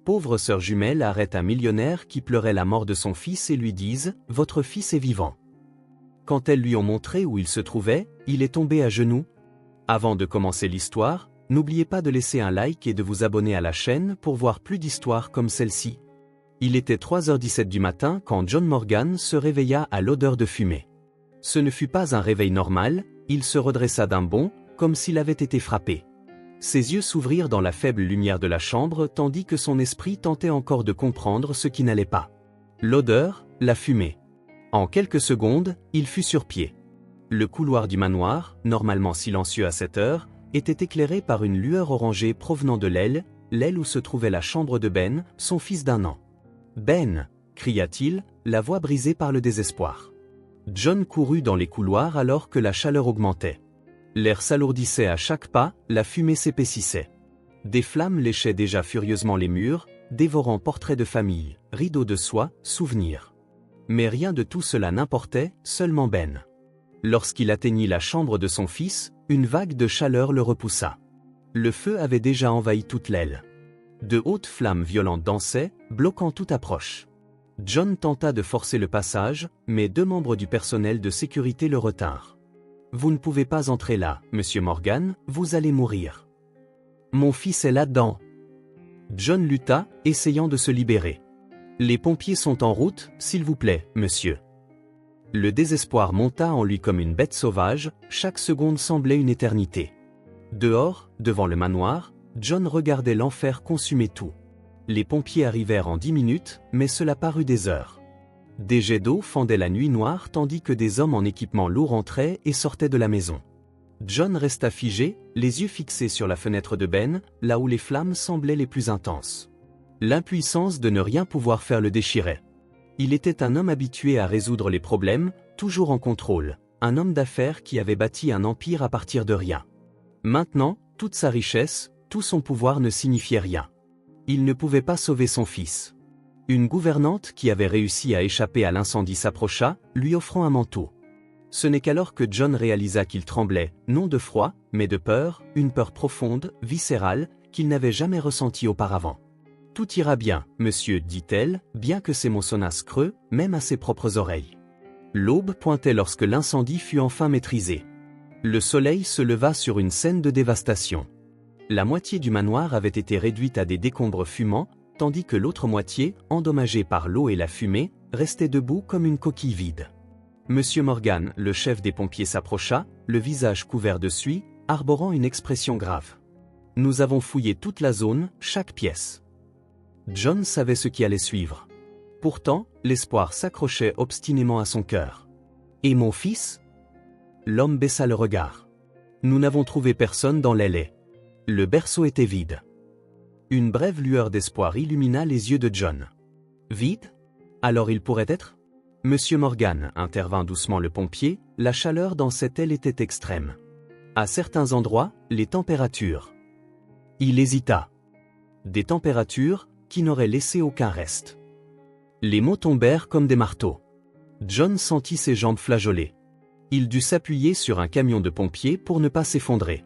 pauvres sœurs jumelles arrêtent un millionnaire qui pleurait la mort de son fils et lui disent « Votre fils est vivant ». Quand elles lui ont montré où il se trouvait, il est tombé à genoux. Avant de commencer l'histoire, n'oubliez pas de laisser un like et de vous abonner à la chaîne pour voir plus d'histoires comme celle-ci. Il était 3h17 du matin quand John Morgan se réveilla à l'odeur de fumée. Ce ne fut pas un réveil normal, il se redressa d'un bond, comme s'il avait été frappé. Ses yeux s'ouvrirent dans la faible lumière de la chambre tandis que son esprit tentait encore de comprendre ce qui n'allait pas. L'odeur, la fumée. En quelques secondes, il fut sur pied. Le couloir du manoir, normalement silencieux à cette heure, était éclairé par une lueur orangée provenant de l'aile où se trouvait la chambre de Ben, son fils d'1 an. « Ben !» cria-t-il, la voix brisée par le désespoir. John courut dans les couloirs alors que la chaleur augmentait. L'air s'alourdissait à chaque pas, la fumée s'épaississait. Des flammes léchaient déjà furieusement les murs, dévorant portraits de famille, rideaux de soie, souvenirs. Mais rien de tout cela n'importait, seulement Ben. Lorsqu'il atteignit la chambre de son fils, une vague de chaleur le repoussa. Le feu avait déjà envahi toute l'aile. De hautes flammes violentes dansaient, bloquant toute approche. John tenta de forcer le passage, mais 2 membres du personnel de sécurité le retinrent. « Vous ne pouvez pas entrer là, Monsieur Morgan, vous allez mourir. »« Mon fils est là-dedans. » John lutta, essayant de se libérer. « Les pompiers sont en route, s'il vous plaît, monsieur. » Le désespoir monta en lui comme une bête sauvage, chaque seconde semblait une éternité. Dehors, devant le manoir, John regardait l'enfer consumer tout. Les pompiers arrivèrent en 10 minutes, mais cela parut des heures. Des jets d'eau fendaient la nuit noire tandis que des hommes en équipement lourd entraient et sortaient de la maison. John resta figé, les yeux fixés sur la fenêtre de Ben, là où les flammes semblaient les plus intenses. L'impuissance de ne rien pouvoir faire le déchirait. Il était un homme habitué à résoudre les problèmes, toujours en contrôle, un homme d'affaires qui avait bâti un empire à partir de rien. Maintenant, toute sa richesse, tout son pouvoir ne signifiait rien. Il ne pouvait pas sauver son fils. Une gouvernante qui avait réussi à échapper à l'incendie s'approcha, lui offrant un manteau. Ce n'est qu'alors que John réalisa qu'il tremblait, non de froid, mais de peur, une peur profonde, viscérale, qu'il n'avait jamais ressentie auparavant. « Tout ira bien, monsieur, dit-elle, bien que ses mots sonnassent creux, même à ses propres oreilles. » L'aube pointait lorsque l'incendie fut enfin maîtrisé. Le soleil se leva sur une scène de dévastation. La moitié du manoir avait été réduite à des décombres fumants, tandis que l'autre moitié, endommagée par l'eau et la fumée, restait debout comme une coquille vide. Monsieur Morgan, le chef des pompiers s'approcha, le visage couvert de suie, arborant une expression grave. « Nous avons fouillé toute la zone, chaque pièce. » John savait ce qui allait suivre. Pourtant, l'espoir s'accrochait obstinément à son cœur. « Et mon fils ?» L'homme baissa le regard. « Nous n'avons trouvé personne dans l'aile. » Le berceau était vide. Une brève lueur d'espoir illumina les yeux de John. « Vide ? Alors il pourrait être ? » Monsieur Morgan, intervint doucement le pompier, la chaleur dans cette aile était extrême. À certains endroits, les températures. Il hésita. Des températures qui n'auraient laissé aucun reste. Les mots tombèrent comme des marteaux. John sentit ses jambes flageoler. Il dut s'appuyer sur un camion de pompiers pour ne pas s'effondrer.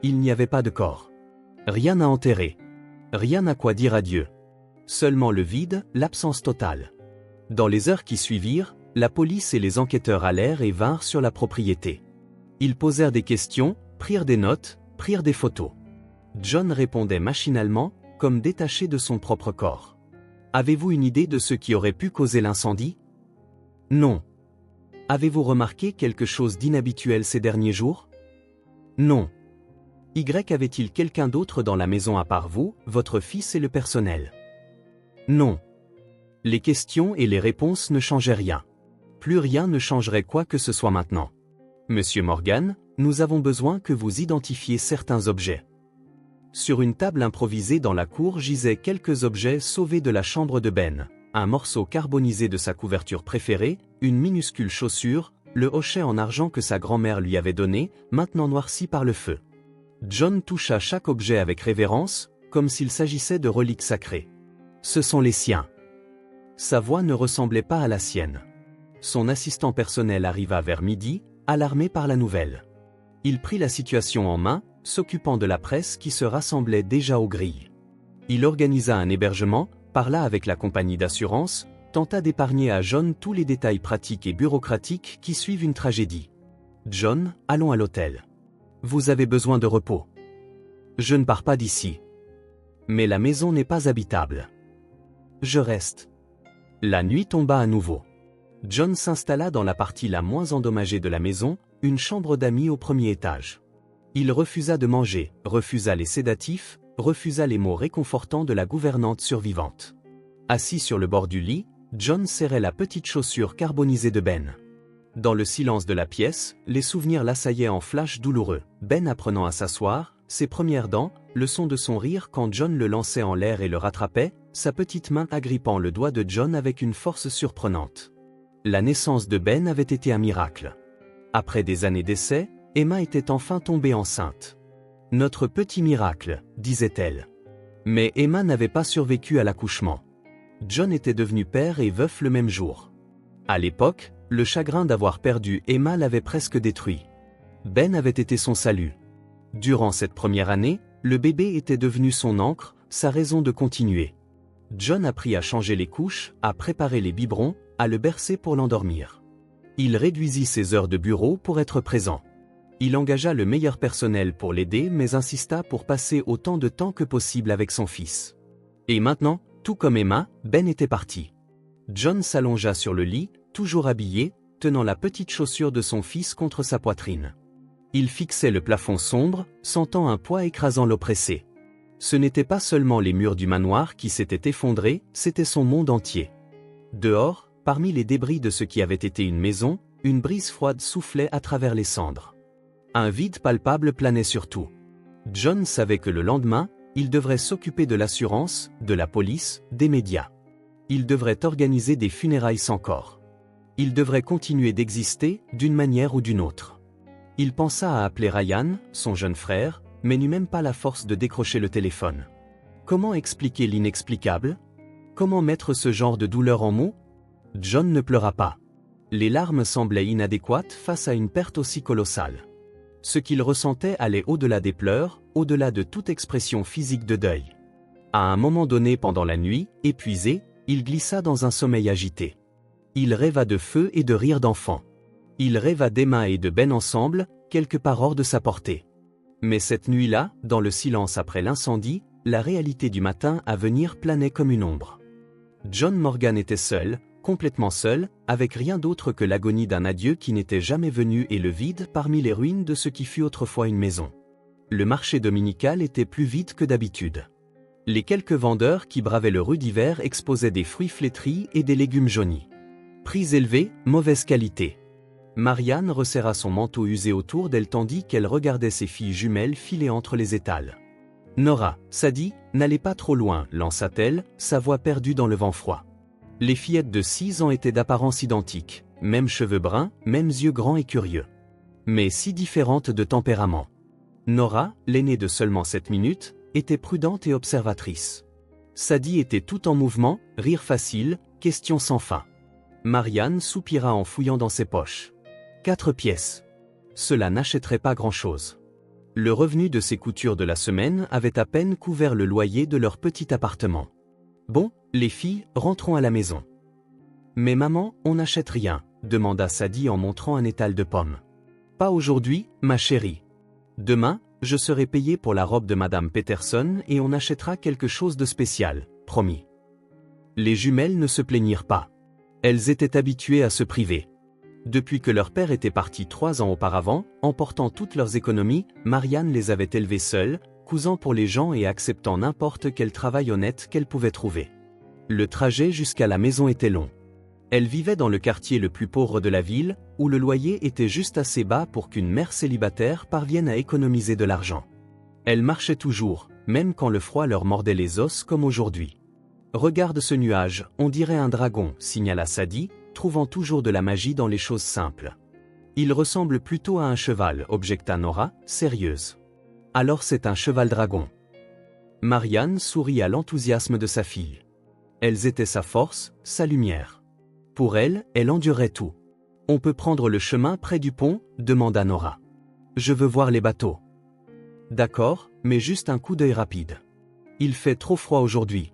Il n'y avait pas de corps. Rien à enterrer. Rien à quoi dire adieu. Seulement le vide, l'absence totale. Dans les heures qui suivirent, la police et les enquêteurs allèrent et vinrent sur la propriété. Ils posèrent des questions, prirent des notes, prirent des photos. John répondait machinalement, comme détaché de son propre corps. « Avez-vous une idée de ce qui aurait pu causer l'incendie ? » « Non. » « Avez-vous remarqué quelque chose d'inhabituel ces derniers jours ? » « Non. » « Y avait-il quelqu'un d'autre dans la maison à part vous, votre fils et le personnel ? » ?»« Non. » Les questions et les réponses ne changeaient rien. Plus rien ne changerait quoi que ce soit maintenant. « Monsieur Morgan, nous avons besoin que vous identifiez certains objets. » Sur une table improvisée dans la cour gisaient quelques objets sauvés de la chambre de Ben. Un morceau carbonisé de sa couverture préférée, une minuscule chaussure, le hochet en argent que sa grand-mère lui avait donné, maintenant noirci par le feu. John toucha chaque objet avec révérence, comme s'il s'agissait de reliques sacrées. « Ce sont les siens. » Sa voix ne ressemblait pas à la sienne. Son assistant personnel arriva vers midi, alarmé par la nouvelle. Il prit la situation en main, s'occupant de la presse qui se rassemblait déjà aux grilles. Il organisa un hébergement, parla avec la compagnie d'assurance, tenta d'épargner à John tous les détails pratiques et bureaucratiques qui suivent une tragédie. John, allons à l'hôtel. Vous avez besoin de repos. Je ne pars pas d'ici. Mais la maison n'est pas habitable. Je reste. La nuit tomba à nouveau. John s'installa dans la partie la moins endommagée de la maison, une chambre d'amis au premier étage. Il refusa de manger, refusa les sédatifs, refusa les mots réconfortants de la gouvernante survivante. Assis sur le bord du lit, John serrait la petite chaussure carbonisée de Ben. Dans le silence de la pièce, les souvenirs l'assaillaient en flash douloureux. Ben apprenant à s'asseoir, ses premières dents, le son de son rire quand John le lançait en l'air et le rattrapait, sa petite main agrippant le doigt de John avec une force surprenante. La naissance de Ben avait été un miracle. Après des années d'essais, Emma était enfin tombée enceinte. « Notre petit miracle », disait-elle. Mais Emma n'avait pas survécu à l'accouchement. John était devenu père et veuf le même jour. À l'époque, le chagrin d'avoir perdu Emma l'avait presque détruit. Ben avait été son salut. Durant cette première année, le bébé était devenu son ancre, sa raison de continuer. John apprit à changer les couches, à préparer les biberons, à le bercer pour l'endormir. Il réduisit ses heures de bureau pour être présent. Il engagea le meilleur personnel pour l'aider mais insista pour passer autant de temps que possible avec son fils. Et maintenant, tout comme Emma, Ben était parti. John s'allongea sur le lit, toujours habillé, tenant la petite chaussure de son fils contre sa poitrine. Il fixait le plafond sombre, sentant un poids écrasant l'oppressé. Ce n'était pas seulement les murs du manoir qui s'étaient effondrés, c'était son monde entier. Dehors, parmi les débris de ce qui avait été une maison, une brise froide soufflait à travers les cendres. Un vide palpable planait sur tout. John savait que le lendemain, il devrait s'occuper de l'assurance, de la police, des médias. Il devrait organiser des funérailles sans corps. Il devrait continuer d'exister, d'une manière ou d'une autre. Il pensa à appeler Ryan, son jeune frère, mais n'eut même pas la force de décrocher le téléphone. Comment expliquer l'inexplicable? Comment mettre ce genre de douleur en mots? John ne pleura pas. Les larmes semblaient inadéquates face à une perte aussi colossale. Ce qu'il ressentait allait au-delà des pleurs, au-delà de toute expression physique de deuil. À un moment donné pendant la nuit, épuisé, il glissa dans un sommeil agité. Il rêva de feu et de rire d'enfant. Il rêva d'Emma et de Ben ensemble, quelque part hors de sa portée. Mais cette nuit-là, dans le silence après l'incendie, la réalité du matin à venir planait comme une ombre. John Morgan était seul, complètement seul, avec rien d'autre que l'agonie d'un adieu qui n'était jamais venu et le vide parmi les ruines de ce qui fut autrefois une maison. Le marché dominical était plus vide que d'habitude. Les quelques vendeurs qui bravaient le rude hiver exposaient des fruits flétris et des légumes jaunis. Prix élevés, mauvaise qualité. Marianne resserra son manteau usé autour d'elle tandis qu'elle regardait ses filles jumelles filer entre les étals. « Nora, Sadie, n'allez pas trop loin » lança-t-elle, sa voix perdue dans le vent froid. Les fillettes de 6 ans étaient d'apparence identique, mêmes cheveux bruns, mêmes yeux grands et curieux. Mais si différentes de tempérament. Nora, l'aînée de seulement 7 minutes, était prudente et observatrice. Sadie était tout en mouvement, rire facile, questions sans fin. Marianne soupira en fouillant dans ses poches. 4 pièces. Cela n'achèterait pas grand-chose. Le revenu de ses coutures de la semaine avait à peine couvert le loyer de leur petit appartement. Bon, les filles, rentrons à la maison. Mais maman, on n'achète rien, demanda Sadie en montrant un étal de pommes. Pas aujourd'hui, ma chérie. Demain, je serai payée pour la robe de Madame Peterson et on achètera quelque chose de spécial, promis. Les jumelles ne se plaignirent pas. Elles étaient habituées à se priver. Depuis que leur père était parti 3 ans auparavant, emportant toutes leurs économies, Marianne les avait élevées seules, cousant pour les gens et acceptant n'importe quel travail honnête qu'elle pouvait trouver. Le trajet jusqu'à la maison était long. Elle vivait dans le quartier le plus pauvre de la ville, où le loyer était juste assez bas pour qu'une mère célibataire parvienne à économiser de l'argent. Elle marchait toujours, même quand le froid leur mordait les os comme aujourd'hui. « Regarde ce nuage, on dirait un dragon » signala Sadie, trouvant toujours de la magie dans les choses simples. « Il ressemble plutôt à un cheval » objecta Nora, sérieuse. « Alors c'est un cheval-dragon. » Marianne sourit à l'enthousiasme de sa fille. Elles étaient sa force, sa lumière. Pour elle, elle endurait tout. « On peut prendre le chemin près du pont » demanda Nora. « Je veux voir les bateaux. »« D'accord, mais juste un coup d'œil rapide. » Il fait trop froid aujourd'hui.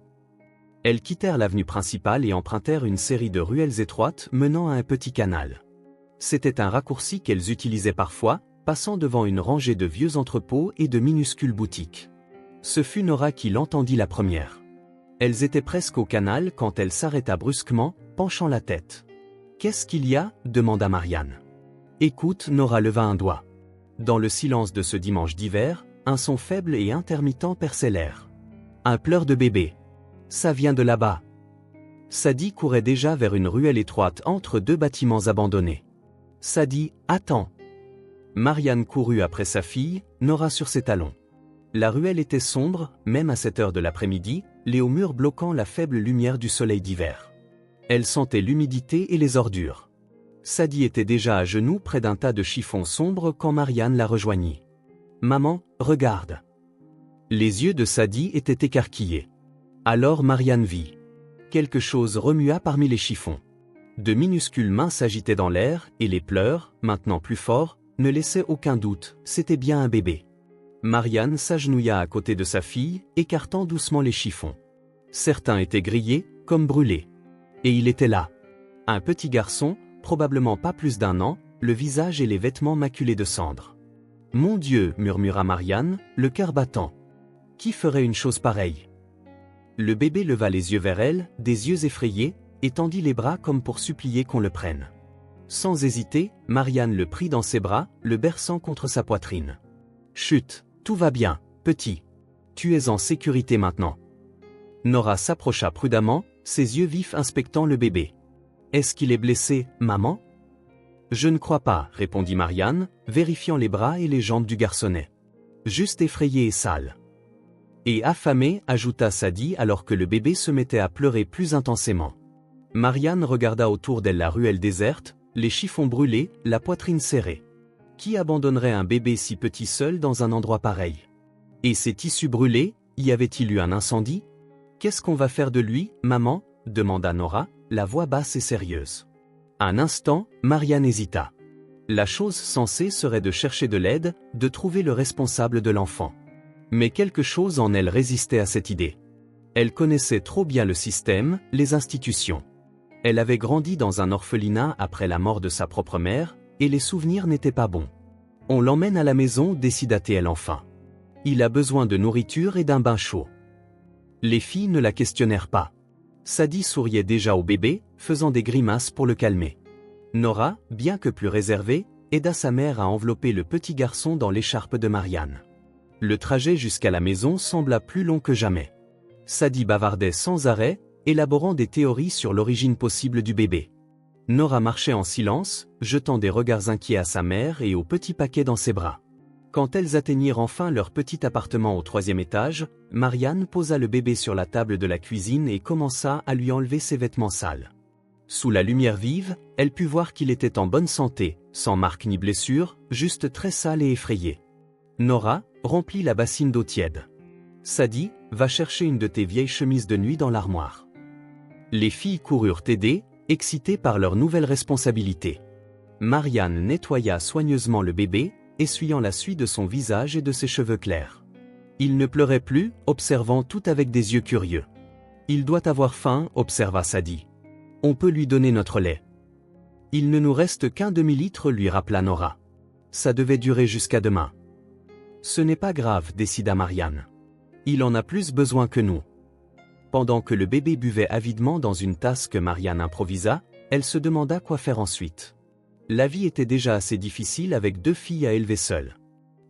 Elles quittèrent l'avenue principale et empruntèrent une série de ruelles étroites menant à un petit canal. C'était un raccourci qu'elles utilisaient parfois, passant devant une rangée de vieux entrepôts et de minuscules boutiques. Ce fut Nora qui l'entendit la première. Elles étaient presque au canal quand elle s'arrêta brusquement, penchant la tête. « Qu'est-ce qu'il y a » demanda Marianne. « Écoute » Nora leva un doigt. Dans le silence de ce dimanche d'hiver, un son faible et intermittent perçait l'air. Un pleur de bébé. Ça vient de là-bas. Sadie courait déjà vers une ruelle étroite entre deux bâtiments abandonnés. Sadie, attends. Marianne courut après sa fille, Nora sur ses talons. La ruelle était sombre, même à cette heure de l'après-midi, les hauts murs bloquant la faible lumière du soleil d'hiver. Elle sentait l'humidité et les ordures. Sadie était déjà à genoux près d'un tas de chiffons sombres quand Marianne la rejoignit. « Maman, regarde. » Les yeux de Sadie étaient écarquillés. Alors Marianne vit. Quelque chose remua parmi les chiffons. De minuscules mains s'agitaient dans l'air, et les pleurs, maintenant plus forts, ne laissaient aucun doute, c'était bien un bébé. Marianne s'agenouilla à côté de sa fille, écartant doucement les chiffons. Certains étaient grillés, comme brûlés. Et il était là. Un petit garçon, probablement pas plus d'1 an, le visage et les vêtements maculés de cendres. « Mon Dieu » murmura Marianne, le cœur battant. « Qui ferait une chose pareille ?» Le bébé leva les yeux vers elle, des yeux effrayés, et tendit les bras comme pour supplier qu'on le prenne. Sans hésiter, Marianne le prit dans ses bras, le berçant contre sa poitrine. « Chut, tout va bien, petit. Tu es en sécurité maintenant. » Nora s'approcha prudemment, ses yeux vifs inspectant le bébé. « Est-ce qu'il est blessé, maman ?» « Je ne crois pas, » répondit Marianne, vérifiant les bras et les jambes du garçonnet. « Juste effrayé et sale. » Et affamé, ajouta Sadie alors que le bébé se mettait à pleurer plus intensément. Marianne regarda autour d'elle la ruelle déserte, les chiffons brûlés, la poitrine serrée. Qui abandonnerait un bébé si petit seul dans un endroit pareil? Et ces tissus brûlés, y avait-il eu un incendie? Qu'est-ce qu'on va faire de lui, maman? Demanda Nora, la voix basse et sérieuse. Un instant, Marianne hésita. La chose sensée serait de chercher de l'aide, de trouver le responsable de l'enfant. Mais quelque chose en elle résistait à cette idée. Elle connaissait trop bien le système, les institutions. Elle avait grandi dans un orphelinat après la mort de sa propre mère, et les souvenirs n'étaient pas bons. On l'emmène à la maison, décida-t-elle enfin. Il a besoin de nourriture et d'un bain chaud. Les filles ne la questionnèrent pas. Sadie souriait déjà au bébé, faisant des grimaces pour le calmer. Nora, bien que plus réservée, aida sa mère à envelopper le petit garçon dans l'écharpe de Marianne. Le trajet jusqu'à la maison sembla plus long que jamais. Sadie bavardait sans arrêt, élaborant des théories sur l'origine possible du bébé. Nora marchait en silence, jetant des regards inquiets à sa mère et au petit paquet dans ses bras. Quand elles atteignirent enfin leur petit appartement au 3e étage, Marianne posa le bébé sur la table de la cuisine et commença à lui enlever ses vêtements sales. Sous la lumière vive, elle put voir qu'il était en bonne santé, sans marque ni blessure, juste très sale et effrayé. Nora remplit la bassine d'eau tiède. Sadie, va chercher une de tes vieilles chemises de nuit dans l'armoire. Les filles coururent aider, excitées par leur nouvelle responsabilité. Marianne nettoya soigneusement le bébé, essuyant la suie de son visage et de ses cheveux clairs. Il ne pleurait plus, observant tout avec des yeux curieux. Il doit avoir faim, observa Sadie. On peut lui donner notre lait. Il ne nous reste qu'un demi-litre, lui rappela Nora. Ça devait durer jusqu'à demain. Ce n'est pas grave, décida Marianne. Il en a plus besoin que nous. Pendant que le bébé buvait avidement dans une tasse que Marianne improvisa, elle se demanda quoi faire ensuite. La vie était déjà assez difficile avec 2 filles à élever seules.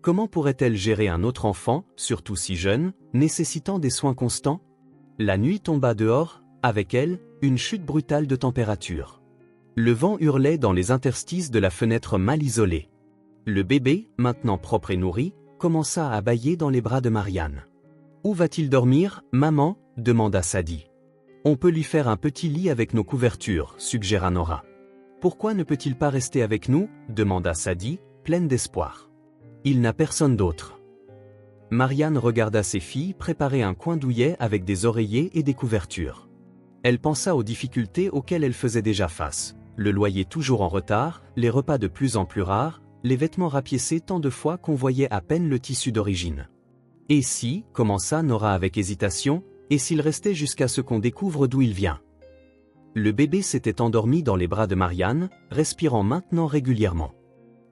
Comment pourrait-elle gérer un autre enfant, surtout si jeune, nécessitant des soins constants? La nuit tomba dehors, avec elle, une chute brutale de température. Le vent hurlait dans les interstices de la fenêtre mal isolée. Le bébé, maintenant propre et nourri, commença à bâiller dans les bras de Marianne. « Où va-t-il dormir, maman » demanda Sadie. « On peut lui faire un petit lit avec nos couvertures » suggéra Nora. « Pourquoi ne peut-il pas rester avec nous » demanda Sadie, pleine d'espoir. « Il n'a personne d'autre. » Marianne regarda ses filles préparer un coin douillet avec des oreillers et des couvertures. Elle pensa aux difficultés auxquelles elle faisait déjà face. Le loyer toujours en retard, les repas de plus en plus rares, les vêtements rapiécés tant de fois qu'on voyait à peine le tissu d'origine. Et si, commença Nora avec hésitation, et s'il restait jusqu'à ce qu'on découvre d'où il vient? Le bébé s'était endormi dans les bras de Marianne, respirant maintenant régulièrement.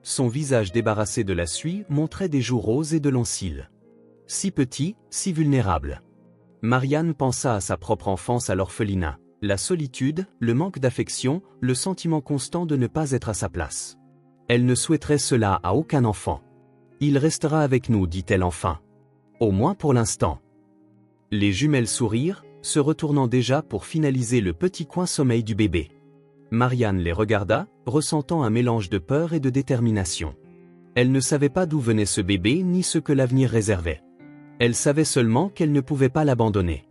Son visage débarrassé de la suie montrait des joues roses et de longs cils. Si petit, si vulnérable. Marianne pensa à sa propre enfance à l'orphelinat, la solitude, le manque d'affection, le sentiment constant de ne pas être à sa place. Elle ne souhaiterait cela à aucun enfant. Il restera avec nous, dit-elle enfin. Au moins pour l'instant. Les jumelles sourirent, se retournant déjà pour finaliser le petit coin sommeil du bébé. Marianne les regarda, ressentant un mélange de peur et de détermination. Elle ne savait pas d'où venait ce bébé ni ce que l'avenir réservait. Elle savait seulement qu'elle ne pouvait pas l'abandonner.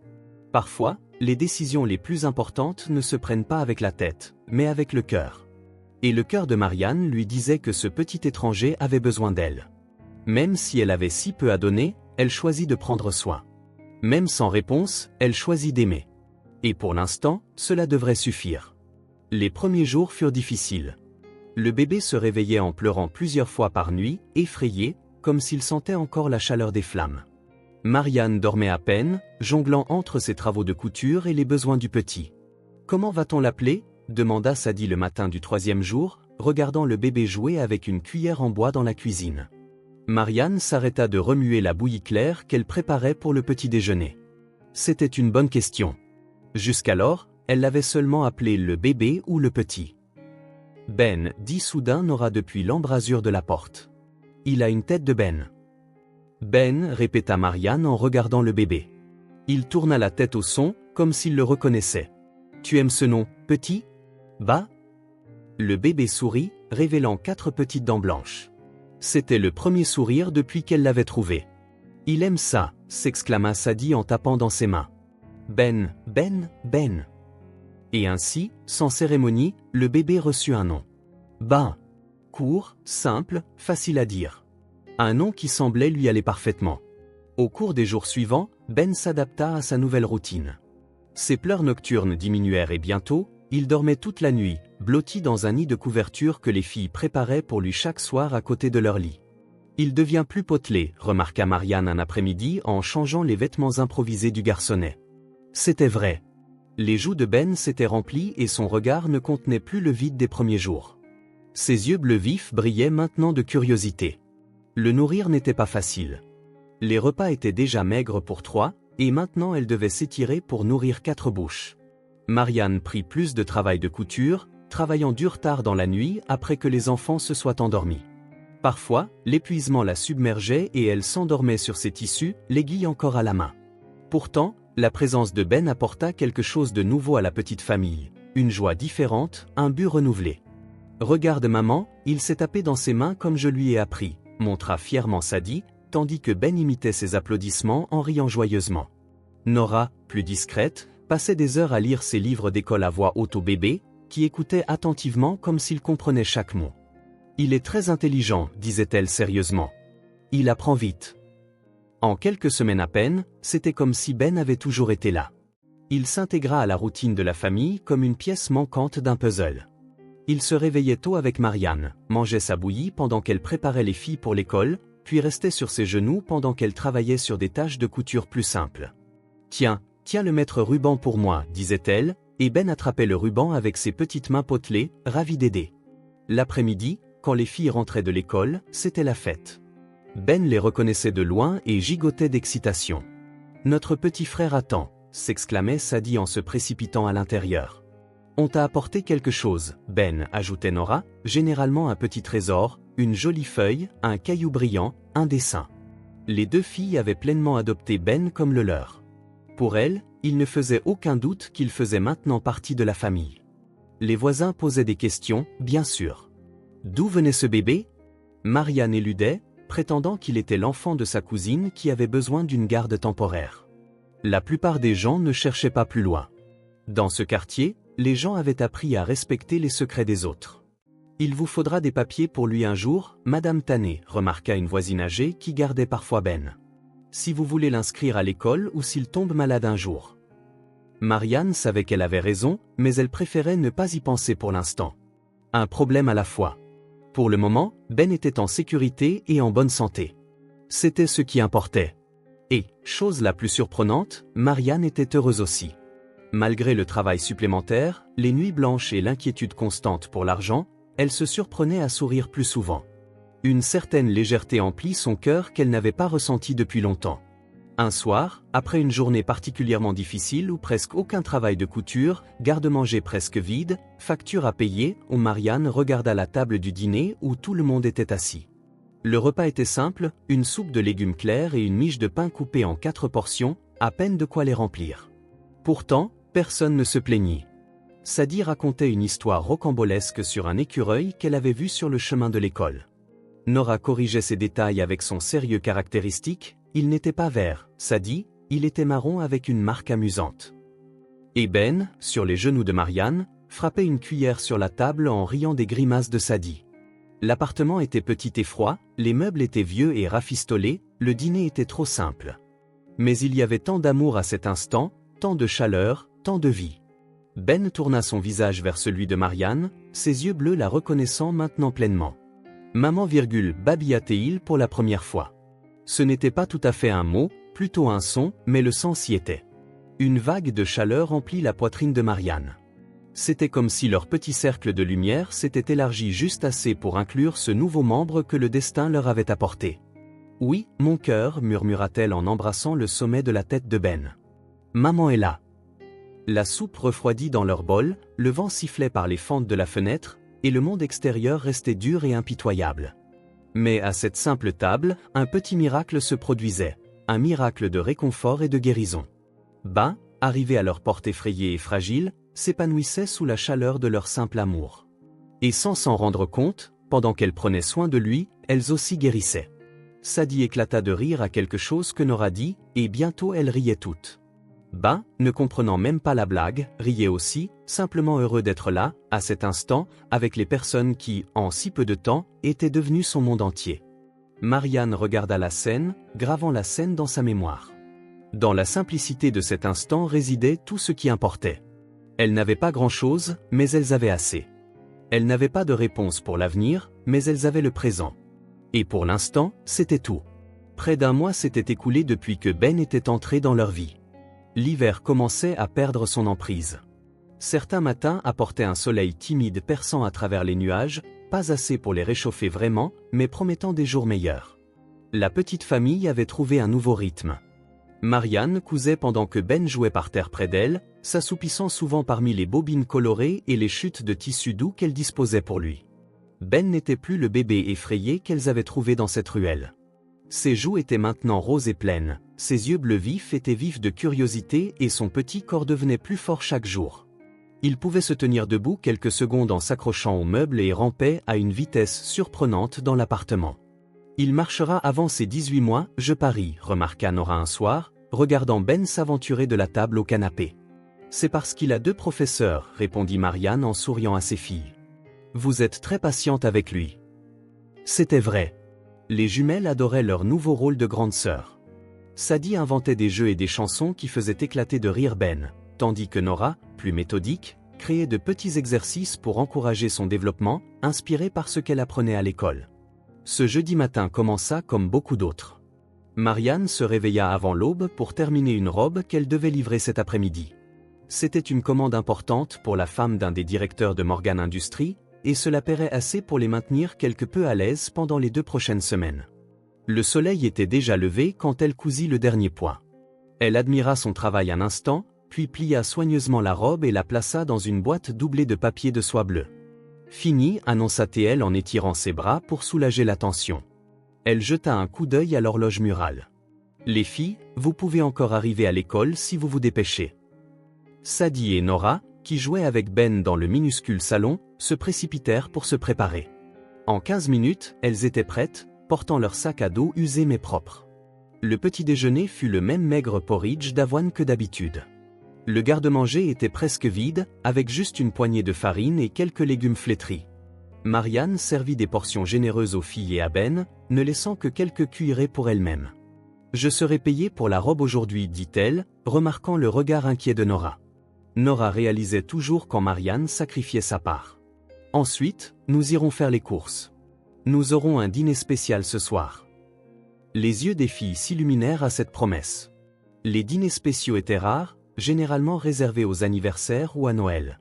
Parfois, les décisions les plus importantes ne se prennent pas avec la tête, mais avec le cœur. Et le cœur de Marianne lui disait que ce petit étranger avait besoin d'elle. Même si elle avait si peu à donner, elle choisit de prendre soin. Même sans réponse, elle choisit d'aimer. Et pour l'instant, cela devrait suffire. Les premiers jours furent difficiles. Le bébé se réveillait en pleurant plusieurs fois par nuit, effrayé, comme s'il sentait encore la chaleur des flammes. Marianne dormait à peine, jonglant entre ses travaux de couture et les besoins du petit. « Comment va-t-on l'appeler » demanda Sadie le matin du 3e jour, regardant le bébé jouer avec une cuillère en bois dans la cuisine. Marianne s'arrêta de remuer la bouillie claire qu'elle préparait pour le petit déjeuner. C'était une bonne question. Jusqu'alors, elle l'avait seulement appelé le bébé ou le petit. « Ben, dit soudain Nora depuis l'embrasure de la porte. Il a une tête de Ben. » Ben, répéta Marianne en regardant le bébé. Il tourna la tête au son, comme s'il le reconnaissait. « Tu aimes ce nom, petit ? Bah ?» Le bébé sourit, révélant 4 petites dents blanches. C'était le premier sourire depuis qu'elle l'avait trouvé. « Il aime ça !» s'exclama Sadie en tapant dans ses mains. « Ben, Ben, Ben !» Et ainsi, sans cérémonie, le bébé reçut un nom. Ben. Court, simple, facile à dire. Un nom qui semblait lui aller parfaitement. Au cours des jours suivants, Ben s'adapta à sa nouvelle routine. Ses pleurs nocturnes diminuèrent et bientôt, il dormait toute la nuit, blotti dans un nid de couverture que les filles préparaient pour lui chaque soir à côté de leur lit. Il devient plus potelé, remarqua Marianne un après-midi en changeant les vêtements improvisés du garçonnet. C'était vrai. Les joues de Ben s'étaient remplies et son regard ne contenait plus le vide des premiers jours. Ses yeux bleus vifs brillaient maintenant de curiosité. Le nourrir n'était pas facile. Les repas étaient déjà maigres pour 3, et maintenant elle devait s'étirer pour nourrir 4 bouches. Marianne prit plus de travail de couture, travaillant dur tard dans la nuit après que les enfants se soient endormis. Parfois, l'épuisement la submergeait et elle s'endormait sur ses tissus, l'aiguille encore à la main. Pourtant, la présence de Ben apporta quelque chose de nouveau à la petite famille, une joie différente, un but renouvelé. « Regarde maman, il s'est tapé dans ses mains comme je lui ai appris », montra fièrement Sadie, tandis que Ben imitait ses applaudissements en riant joyeusement. Nora, plus discrète, passait des heures à lire ses livres d'école à voix haute au bébé, qui écoutait attentivement comme s'il comprenait chaque mot. « Il est très intelligent, disait-elle sérieusement. Il apprend vite. » En quelques semaines à peine, c'était comme si Ben avait toujours été là. Il s'intégra à la routine de la famille comme une pièce manquante d'un puzzle. Il se réveillait tôt avec Marianne, mangeait sa bouillie pendant qu'elle préparait les filles pour l'école, puis restait sur ses genoux pendant qu'elle travaillait sur des tâches de couture plus simples. « Tiens le maître ruban pour moi, disait-elle, et Ben attrapait le ruban avec ses petites mains potelées, ravi d'aider. L'après-midi, quand les filles rentraient de l'école, c'était la fête. Ben les reconnaissait de loin et gigotait d'excitation. « Notre petit frère attend !» s'exclamait Sadie en se précipitant à l'intérieur. « On t'a apporté quelque chose, Ben, ajoutait Nora, généralement un petit trésor, une jolie feuille, un caillou brillant, un dessin. » Les 2 filles avaient pleinement adopté Ben comme le leur. Pour elles, il ne faisait aucun doute qu'il faisait maintenant partie de la famille. Les voisins posaient des questions, bien sûr. D'où venait ce bébé ? Marianne éludait, prétendant qu'il était l'enfant de sa cousine qui avait besoin d'une garde temporaire. La plupart des gens ne cherchaient pas plus loin. Dans ce quartier, les gens avaient appris à respecter les secrets des autres. « Il vous faudra des papiers pour lui un jour, Madame Tanet, remarqua une voisine âgée qui gardait parfois Ben. Si vous voulez l'inscrire à l'école ou s'il tombe malade un jour. » Marianne savait qu'elle avait raison, mais elle préférait ne pas y penser pour l'instant. Un problème à la fois. Pour le moment, Ben était en sécurité et en bonne santé. C'était ce qui importait. Et, chose la plus surprenante, Marianne était heureuse aussi. Malgré le travail supplémentaire, les nuits blanches et l'inquiétude constante pour l'argent, elle se surprenait à sourire plus souvent. Une certaine légèreté emplit son cœur qu'elle n'avait pas ressentie depuis longtemps. Un soir, après une journée particulièrement difficile où presque aucun travail de couture, garde-manger presque vide, facture à payer, où Marianne regarda la table du dîner où tout le monde était assis. Le repas était simple, une soupe de légumes clairs et une miche de pain coupée en 4 portions, à peine de quoi les remplir. Pourtant, personne ne se plaignit. Sadie racontait une histoire rocambolesque sur un écureuil qu'elle avait vu sur le chemin de l'école. Nora corrigeait ces détails avec son sérieux caractéristique. Il n'était pas vert, Sadie, il était marron avec une marque amusante. Et Ben, sur les genoux de Marianne, frappait une cuillère sur la table en riant des grimaces de Sadie. L'appartement était petit et froid, les meubles étaient vieux et rafistolés, le dîner était trop simple. Mais il y avait tant d'amour à cet instant, tant de chaleur, tant de vie. Ben tourna son visage vers celui de Marianne, ses yeux bleus la reconnaissant maintenant pleinement. Maman, babilla-t-il pour la première fois. Ce n'était pas tout à fait un mot, plutôt un son, mais le sens y était. Une vague de chaleur remplit la poitrine de Marianne. C'était comme si leur petit cercle de lumière s'était élargi juste assez pour inclure ce nouveau membre que le destin leur avait apporté. « Oui, mon cœur » murmura-t-elle en embrassant le sommet de la tête de Ben. « Maman est là. » La soupe refroidit dans leur bol, le vent sifflait par les fentes de la fenêtre, et le monde extérieur restait dur et impitoyable. Mais à cette simple table, un petit miracle se produisait, un miracle de réconfort et de guérison. Ben, arrivé à leur porte effrayée et fragile, s'épanouissait sous la chaleur de leur simple amour. Et sans s'en rendre compte, pendant qu'elles prenaient soin de lui, elles aussi guérissaient. Sadie éclata de rire à quelque chose que Nora dit, et bientôt elles riaient toutes. Ben, ne comprenant même pas la blague, riait aussi, simplement heureux d'être là, à cet instant, avec les personnes qui, en si peu de temps, étaient devenues son monde entier. Marianne regarda la scène, gravant la scène dans sa mémoire. Dans la simplicité de cet instant résidait tout ce qui importait. Elles n'avaient pas grand-chose, mais elles avaient assez. Elles n'avaient pas de réponse pour l'avenir, mais elles avaient le présent. Et pour l'instant, c'était tout. Près d'un mois s'était écoulé depuis que Ben était entré dans leur vie. L'hiver commençait à perdre son emprise. Certains matins apportaient un soleil timide perçant à travers les nuages, pas assez pour les réchauffer vraiment, mais promettant des jours meilleurs. La petite famille avait trouvé un nouveau rythme. Marianne cousait pendant que Ben jouait par terre près d'elle, s'assoupissant souvent parmi les bobines colorées et les chutes de tissu doux qu'elle disposait pour lui. Ben n'était plus le bébé effrayé qu'elles avaient trouvé dans cette ruelle. Ses joues étaient maintenant roses et pleines, ses yeux bleus vifs étaient vifs de curiosité et son petit corps devenait plus fort chaque jour. Il pouvait se tenir debout quelques secondes en s'accrochant aux meubles et rampait à une vitesse surprenante dans l'appartement. Il marchera avant ses 18 mois, je parie, remarqua Nora un soir, regardant Ben s'aventurer de la table au canapé. C'est parce qu'il a 2 professeurs, répondit Marianne en souriant à ses filles. Vous êtes très patiente avec lui. C'était vrai. Les jumelles adoraient leur nouveau rôle de grande sœur. Sadie inventait des jeux et des chansons qui faisaient éclater de rire Ben, tandis que Nora, plus méthodique, créait de petits exercices pour encourager son développement, inspirés par ce qu'elle apprenait à l'école. Ce jeudi matin commença comme beaucoup d'autres. Marianne se réveilla avant l'aube pour terminer une robe qu'elle devait livrer cet après-midi. C'était une commande importante pour la femme d'un des directeurs de Morgan Industries, et cela paierait assez pour les maintenir quelque peu à l'aise pendant les 2 prochaines semaines. Le soleil était déjà levé quand elle cousit le dernier point. Elle admira son travail un instant, puis plia soigneusement la robe et la plaça dans une boîte doublée de papier de soie bleue. Fini, annonça-t-elle en étirant ses bras pour soulager la tension. Elle jeta un coup d'œil à l'horloge murale. Les filles, vous pouvez encore arriver à l'école si vous vous dépêchez. Sadie et Nora, qui jouaient avec Ben dans le minuscule salon, se précipitèrent pour se préparer. En 15 minutes, elles étaient prêtes, portant leur sac à dos usé mais propre. Le petit déjeuner fut le même maigre porridge d'avoine que d'habitude. Le garde-manger était presque vide, avec juste une poignée de farine et quelques légumes flétris. Marianne servit des portions généreuses aux filles et à Ben, ne laissant que quelques cuillerées pour elle-même. « Je serai payée pour la robe aujourd'hui » dit-elle, remarquant le regard inquiet de Nora. Nora réalisait toujours quand Marianne sacrifiait sa part. « Ensuite, nous irons faire les courses. Nous aurons un dîner spécial ce soir. » Les yeux des filles s'illuminèrent à cette promesse. Les dîners spéciaux étaient rares, généralement réservés aux anniversaires ou à Noël.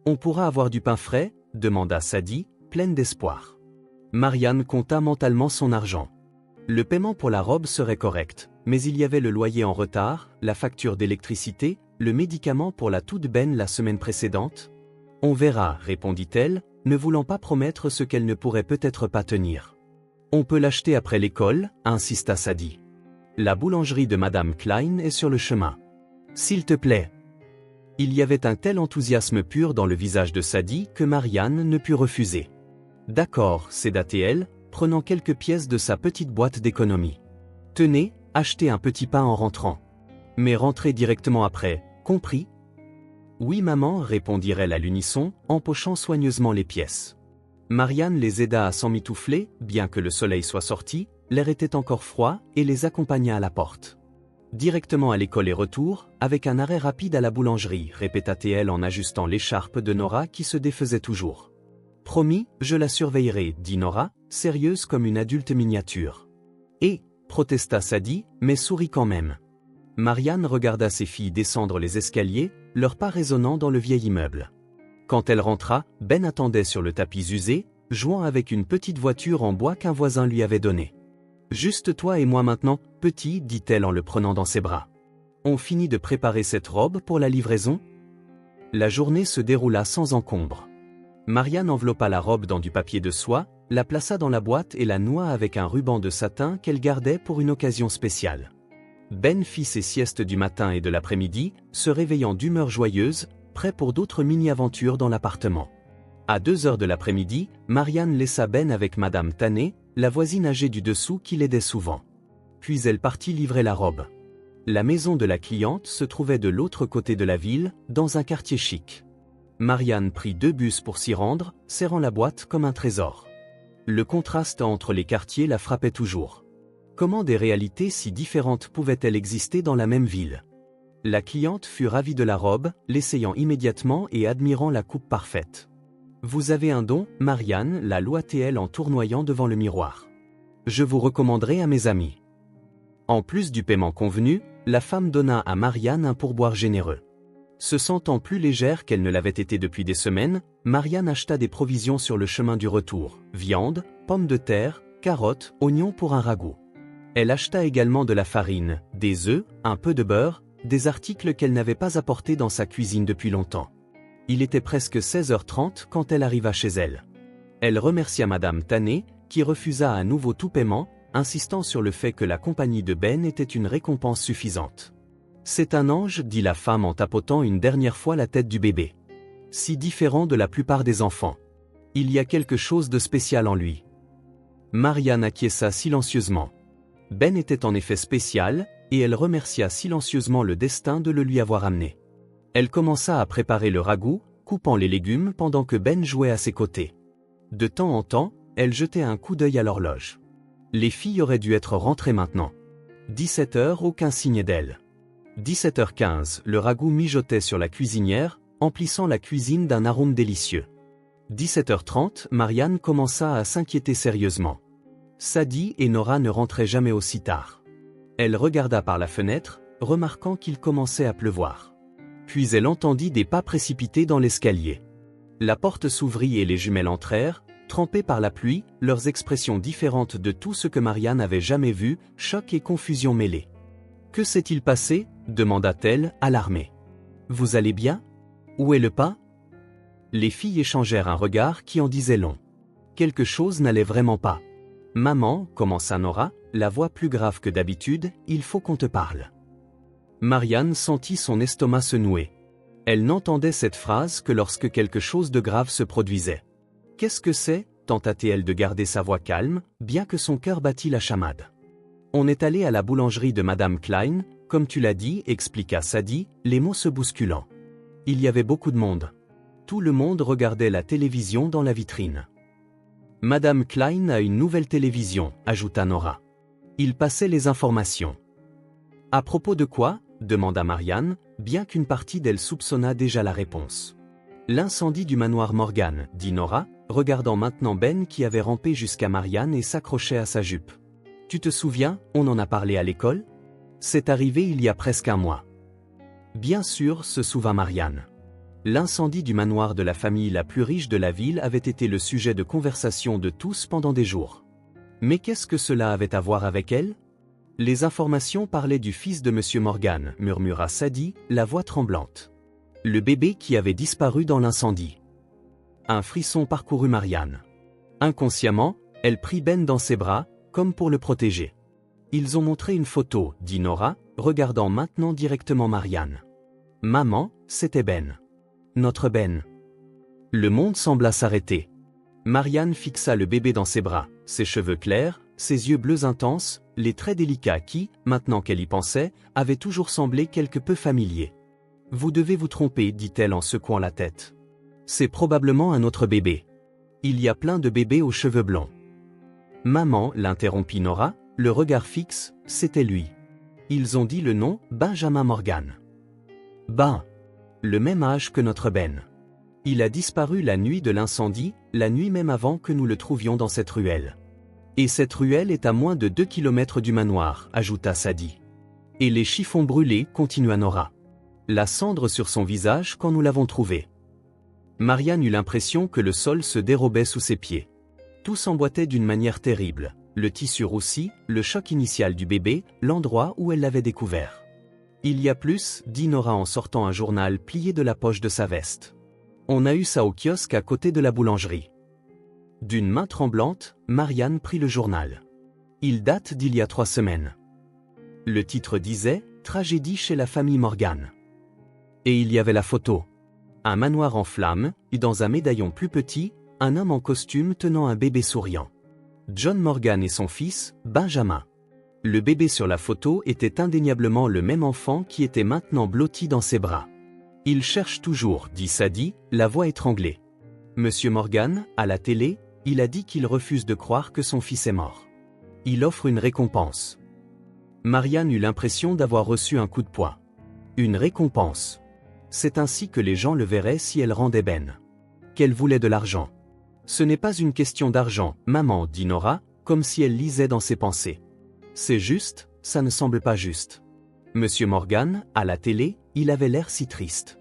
On pourra avoir du pain frais, demanda Sadie, pleine d'espoir. Marianne compta mentalement son argent. Le paiement pour la robe serait correct, mais il y avait le loyer en retard, la facture d'électricité, le médicament pour la toute benne la semaine précédente. On verra, répondit-elle, ne voulant pas promettre ce qu'elle ne pourrait peut-être pas tenir. On peut l'acheter après l'école, insista Sadie. La boulangerie de Madame Klein est sur le chemin. S'il te plaît. Il y avait un tel enthousiasme pur dans le visage de Sadie que Marianne ne put refuser. D'accord, céda-t-elle, prenant quelques pièces de sa petite boîte d'économie. Tenez, achetez un petit pain en rentrant. Mais rentrez directement après, compris? Oui maman, répondirent-elles à l'unisson, empochant soigneusement les pièces. Marianne les aida à s'emmitoufler, bien que le soleil soit sorti, l'air était encore froid, et les accompagna à la porte. Directement à l'école et retour, avec un arrêt rapide à la boulangerie, répéta-t-elle en ajustant l'écharpe de Nora qui se défaisait toujours. Promis, je la surveillerai, dit Nora, sérieuse comme une adulte miniature. Et, protesta Sadie, mais sourit quand même. Marianne regarda ses filles descendre les escaliers, leurs pas résonnant dans le vieil immeuble. Quand elle rentra, Ben attendait sur le tapis usé, jouant avec une petite voiture en bois qu'un voisin lui avait donnée. « Juste toi et moi maintenant, petit, dit-elle en le prenant dans ses bras. On finit de préparer cette robe pour la livraison ?» La journée se déroula sans encombre. Marianne enveloppa la robe dans du papier de soie, la plaça dans la boîte et la noua avec un ruban de satin qu'elle gardait pour une occasion spéciale. Ben fit ses siestes du matin et de l'après-midi, se réveillant d'humeur joyeuse, prêt pour d'autres mini-aventures dans l'appartement. À 2 heures de l'après-midi, Marianne laissa Ben avec Madame Tanet, la voisine âgée du dessous qui l'aidait souvent. Puis elle partit livrer la robe. La maison de la cliente se trouvait de l'autre côté de la ville, dans un quartier chic. Marianne prit 2 bus pour s'y rendre, serrant la boîte comme un trésor. Le contraste entre les quartiers la frappait toujours. Comment des réalités si différentes pouvaient-elles exister dans la même ville? La cliente fut ravie de la robe, l'essayant immédiatement et admirant la coupe parfaite. « Vous avez un don, Marianne, la loua-t-elle en tournoyant devant le miroir. Je vous recommanderai à mes amis. » En plus du paiement convenu, la femme donna à Marianne un pourboire généreux. Se sentant plus légère qu'elle ne l'avait été depuis des semaines, Marianne acheta des provisions sur le chemin du retour, viande, pommes de terre, carottes, oignons pour un ragoût. Elle acheta également de la farine, des œufs, un peu de beurre, des articles qu'elle n'avait pas apportés dans sa cuisine depuis longtemps. Il était presque 16h30 quand elle arriva chez elle. Elle remercia Madame Tanet, qui refusa à nouveau tout paiement, insistant sur le fait que la compagnie de Ben était une récompense suffisante. « C'est un ange, dit la femme en tapotant une dernière fois la tête du bébé. Si différent de la plupart des enfants. Il y a quelque chose de spécial en lui. » Marianne acquiesça silencieusement. Ben était en effet spécial, et elle remercia silencieusement le destin de le lui avoir amené. Elle commença à préparer le ragoût, coupant les légumes pendant que Ben jouait à ses côtés. De temps en temps, elle jetait un coup d'œil à l'horloge. Les filles auraient dû être rentrées maintenant. 17h, aucun signe d'elle. 17h15, le ragoût mijotait sur la cuisinière, emplissant la cuisine d'un arôme délicieux. 17h30, Marianne commença à s'inquiéter sérieusement. Sadie et Nora ne rentraient jamais aussi tard. Elle regarda par la fenêtre, remarquant qu'il commençait à pleuvoir. Puis elle entendit des pas précipités dans l'escalier. La porte s'ouvrit et les jumelles entrèrent, trempées par la pluie, leurs expressions différentes de tout ce que Marianne avait jamais vu, choc et confusion mêlés. « Que s'est-il passé » demanda-t-elle, alarmée. « Vous allez bien? Où est le pain ?» Les filles échangèrent un regard qui en disait long. Quelque chose n'allait vraiment pas. « Maman, commença Nora, la voix plus grave que d'habitude, il faut qu'on te parle. » Marianne sentit son estomac se nouer. Elle n'entendait cette phrase que lorsque quelque chose de grave se produisait. « Qu'est-ce que c'est » tenta-t-elle de garder sa voix calme, bien que son cœur battît la chamade. « On est allé à la boulangerie de Madame Klein, comme tu l'as dit, expliqua Sadie, les mots se bousculant. Il y avait beaucoup de monde. Tout le monde regardait la télévision dans la vitrine. « Madame Klein a une nouvelle télévision, ajouta Nora. Il passait les informations. »« À propos de quoi ?» demanda Marianne, bien qu'une partie d'elle soupçonna déjà la réponse. « L'incendie du manoir Morgan, dit Nora, regardant maintenant Ben qui avait rampé jusqu'à Marianne et s'accrochait à sa jupe. Tu te souviens, on en a parlé à l'école? C'est arrivé il y a presque un mois. Bien sûr, se souvint Marianne. L'incendie du manoir de la famille la plus riche de la ville avait été le sujet de conversation de tous pendant des jours. Mais qu'est-ce que cela avait à voir avec elle? Les informations parlaient du fils de Monsieur Morgan, murmura Sadie, la voix tremblante. Le bébé qui avait disparu dans l'incendie. Un frisson parcourut Marianne. Inconsciemment, elle prit Ben dans ses bras, comme pour le protéger. Ils ont montré une photo, dit Nora, regardant maintenant directement Marianne. Maman, c'était Ben. Notre Ben. Le monde sembla s'arrêter. Marianne fixa le bébé dans ses bras, ses cheveux clairs, ses yeux bleus intenses, les traits délicats qui, maintenant qu'elle y pensait, avaient toujours semblé quelque peu familiers. Vous devez vous tromper, dit-elle en secouant la tête. C'est probablement un autre bébé. Il y a plein de bébés aux cheveux blonds. Maman, l'interrompit Nora, le regard fixe, c'était lui. Ils ont dit le nom, Benjamin Morgan. Ben. Le même âge que notre Ben. Il a disparu la nuit de l'incendie, la nuit même avant que nous le trouvions dans cette ruelle. Et cette ruelle est à moins de 2 kilomètres du manoir, ajouta Sadie. Et les chiffons brûlés, continua Nora. La cendre sur son visage quand nous l'avons trouvé. Marianne eut l'impression que le sol se dérobait sous ses pieds. Tout s'emboîtait d'une manière terrible, le tissu roussi, le choc initial du bébé, l'endroit où elle l'avait découvert. Il y a plus, dit Nora en sortant un journal plié de la poche de sa veste. On a eu ça au kiosque à côté de la boulangerie. D'une main tremblante, Marianne prit le journal. Il date d'il y a 3 semaines. Le titre disait « Tragédie chez la famille Morgan ». Et il y avait la photo. Un manoir en flammes, et dans un médaillon plus petit, un homme en costume tenant un bébé souriant. John Morgan et son fils, Benjamin. Le bébé sur la photo était indéniablement le même enfant qui était maintenant blotti dans ses bras. Il cherche toujours, dit Sadie, la voix étranglée. Monsieur Morgan, à la télé, il a dit qu'il refuse de croire que son fils est mort. Il offre une récompense. Marianne eut l'impression d'avoir reçu un coup de poing. Une récompense. C'est ainsi que les gens le verraient si elle rendait Ben. Qu'elle voulait de l'argent. Ce n'est pas une question d'argent, maman, dit Nora, comme si elle lisait dans ses pensées. C'est juste, ça ne semble pas juste. Monsieur Morgan, à la télé, il avait l'air si triste.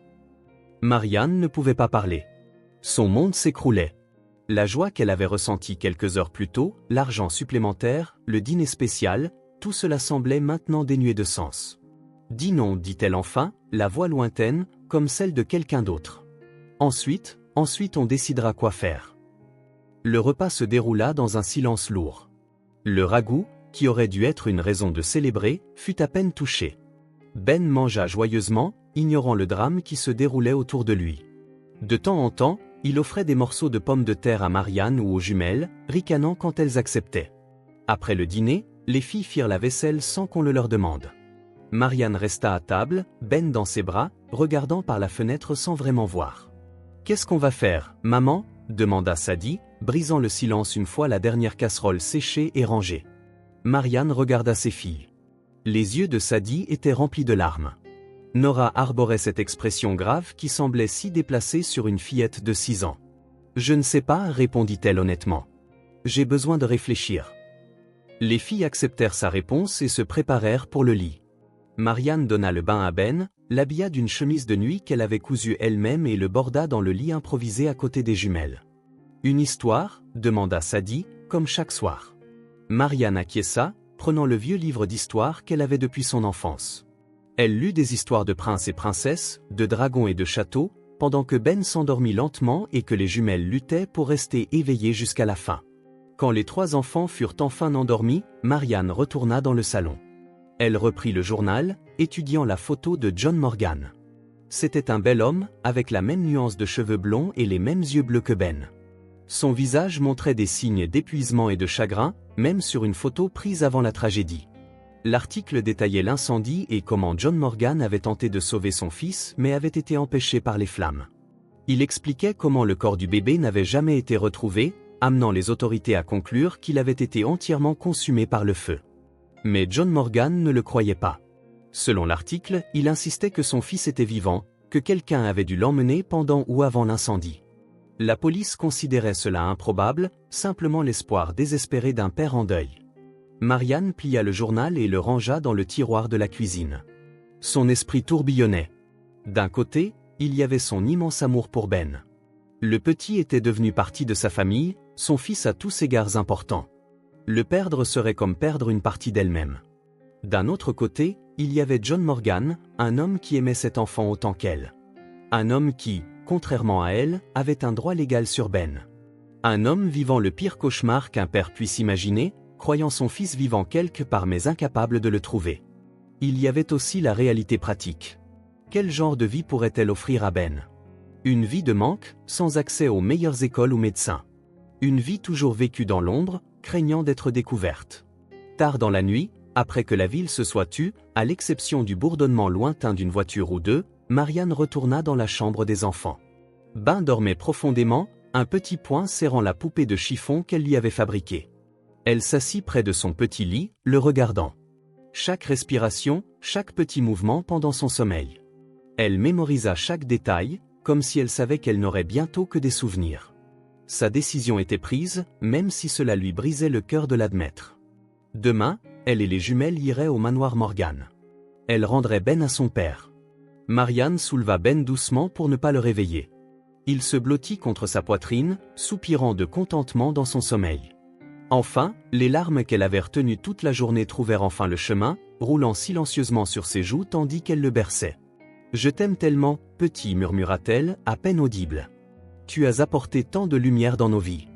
Marianne ne pouvait pas parler. Son monde s'écroulait. La joie qu'elle avait ressentie quelques heures plus tôt, l'argent supplémentaire, le dîner spécial, tout cela semblait maintenant dénué de sens. Dis non, dit-elle enfin, la voix lointaine, comme celle de quelqu'un d'autre. Ensuite on décidera quoi faire. Le repas se déroula dans un silence lourd. Le ragoût, qui aurait dû être une raison de célébrer, fut à peine touché. Ben mangea joyeusement, ignorant le drame qui se déroulait autour de lui. De temps en temps, il offrait des morceaux de pommes de terre à Marianne ou aux jumelles, ricanant quand elles acceptaient. Après le dîner, les filles firent la vaisselle sans qu'on le leur demande. Marianne resta à table, Ben dans ses bras, regardant par la fenêtre sans vraiment voir. « Qu'est-ce qu'on va faire, maman » demanda Sadie, brisant le silence une fois la dernière casserole séchée et rangée. Marianne regarda ses filles. Les yeux de Sadie étaient remplis de larmes. Nora arborait cette expression grave qui semblait si déplacée sur une fillette de 6 ans. « Je ne sais pas, répondit-elle honnêtement. J'ai besoin de réfléchir. » Les filles acceptèrent sa réponse et se préparèrent pour le lit. Marianne donna le bain à Ben, l'habilla d'une chemise de nuit qu'elle avait cousue elle-même et le borda dans le lit improvisé à côté des jumelles. « Une histoire » demanda Sadie, comme chaque soir. Marianne acquiesça, prenant le vieux livre d'histoire qu'elle avait depuis son enfance. Elle lut des histoires de princes et princesses, de dragons et de châteaux, pendant que Ben s'endormit lentement et que les jumelles luttaient pour rester éveillées jusqu'à la fin. Quand les 3 enfants furent enfin endormis, Marianne retourna dans le salon. Elle reprit le journal, étudiant la photo de John Morgan. C'était un bel homme, avec la même nuance de cheveux blonds et les mêmes yeux bleus que Ben. Son visage montrait des signes d'épuisement et de chagrin, même sur une photo prise avant la tragédie. L'article détaillait l'incendie et comment John Morgan avait tenté de sauver son fils mais avait été empêché par les flammes. Il expliquait comment le corps du bébé n'avait jamais été retrouvé, amenant les autorités à conclure qu'il avait été entièrement consumé par le feu. Mais John Morgan ne le croyait pas. Selon l'article, il insistait que son fils était vivant, que quelqu'un avait dû l'emmener pendant ou avant l'incendie. La police considérait cela improbable, simplement l'espoir désespéré d'un père en deuil. Marianne plia le journal et le rangea dans le tiroir de la cuisine. Son esprit tourbillonnait. D'un côté, il y avait son immense amour pour Ben. Le petit était devenu partie de sa famille, son fils à tous égards important. Le perdre serait comme perdre une partie d'elle-même. D'un autre côté, il y avait John Morgan, un homme qui aimait cet enfant autant qu'elle. Un homme qui, contrairement à elle, avait un droit légal sur Ben. Un homme vivant le pire cauchemar qu'un père puisse imaginer, croyant son fils vivant quelque part mais incapable de le trouver. Il y avait aussi la réalité pratique. Quel genre de vie pourrait-elle offrir à Ben? Une vie de manque, sans accès aux meilleures écoles ou médecins. Une vie toujours vécue dans l'ombre, craignant d'être découverte. Tard dans la nuit, après que la ville se soit tue, à l'exception du bourdonnement lointain d'une voiture ou deux, Marianne retourna dans la chambre des enfants. Ben dormait profondément, un petit poing serrant la poupée de chiffon qu'elle lui avait fabriquée. Elle s'assit près de son petit lit, le regardant. Chaque respiration, chaque petit mouvement pendant son sommeil. Elle mémorisa chaque détail, comme si elle savait qu'elle n'aurait bientôt que des souvenirs. Sa décision était prise, même si cela lui brisait le cœur de l'admettre. Demain, elle et les jumelles iraient au manoir Morgan. Elle rendrait Ben à son père. Marianne souleva Ben doucement pour ne pas le réveiller. Il se blottit contre sa poitrine, soupirant de contentement dans son sommeil. Enfin, les larmes qu'elle avait retenues toute la journée trouvèrent enfin le chemin, roulant silencieusement sur ses joues tandis qu'elle le berçait. « Je t'aime tellement, petit » murmura-t-elle, à peine audible. « Tu as apporté tant de lumière dans nos vies. »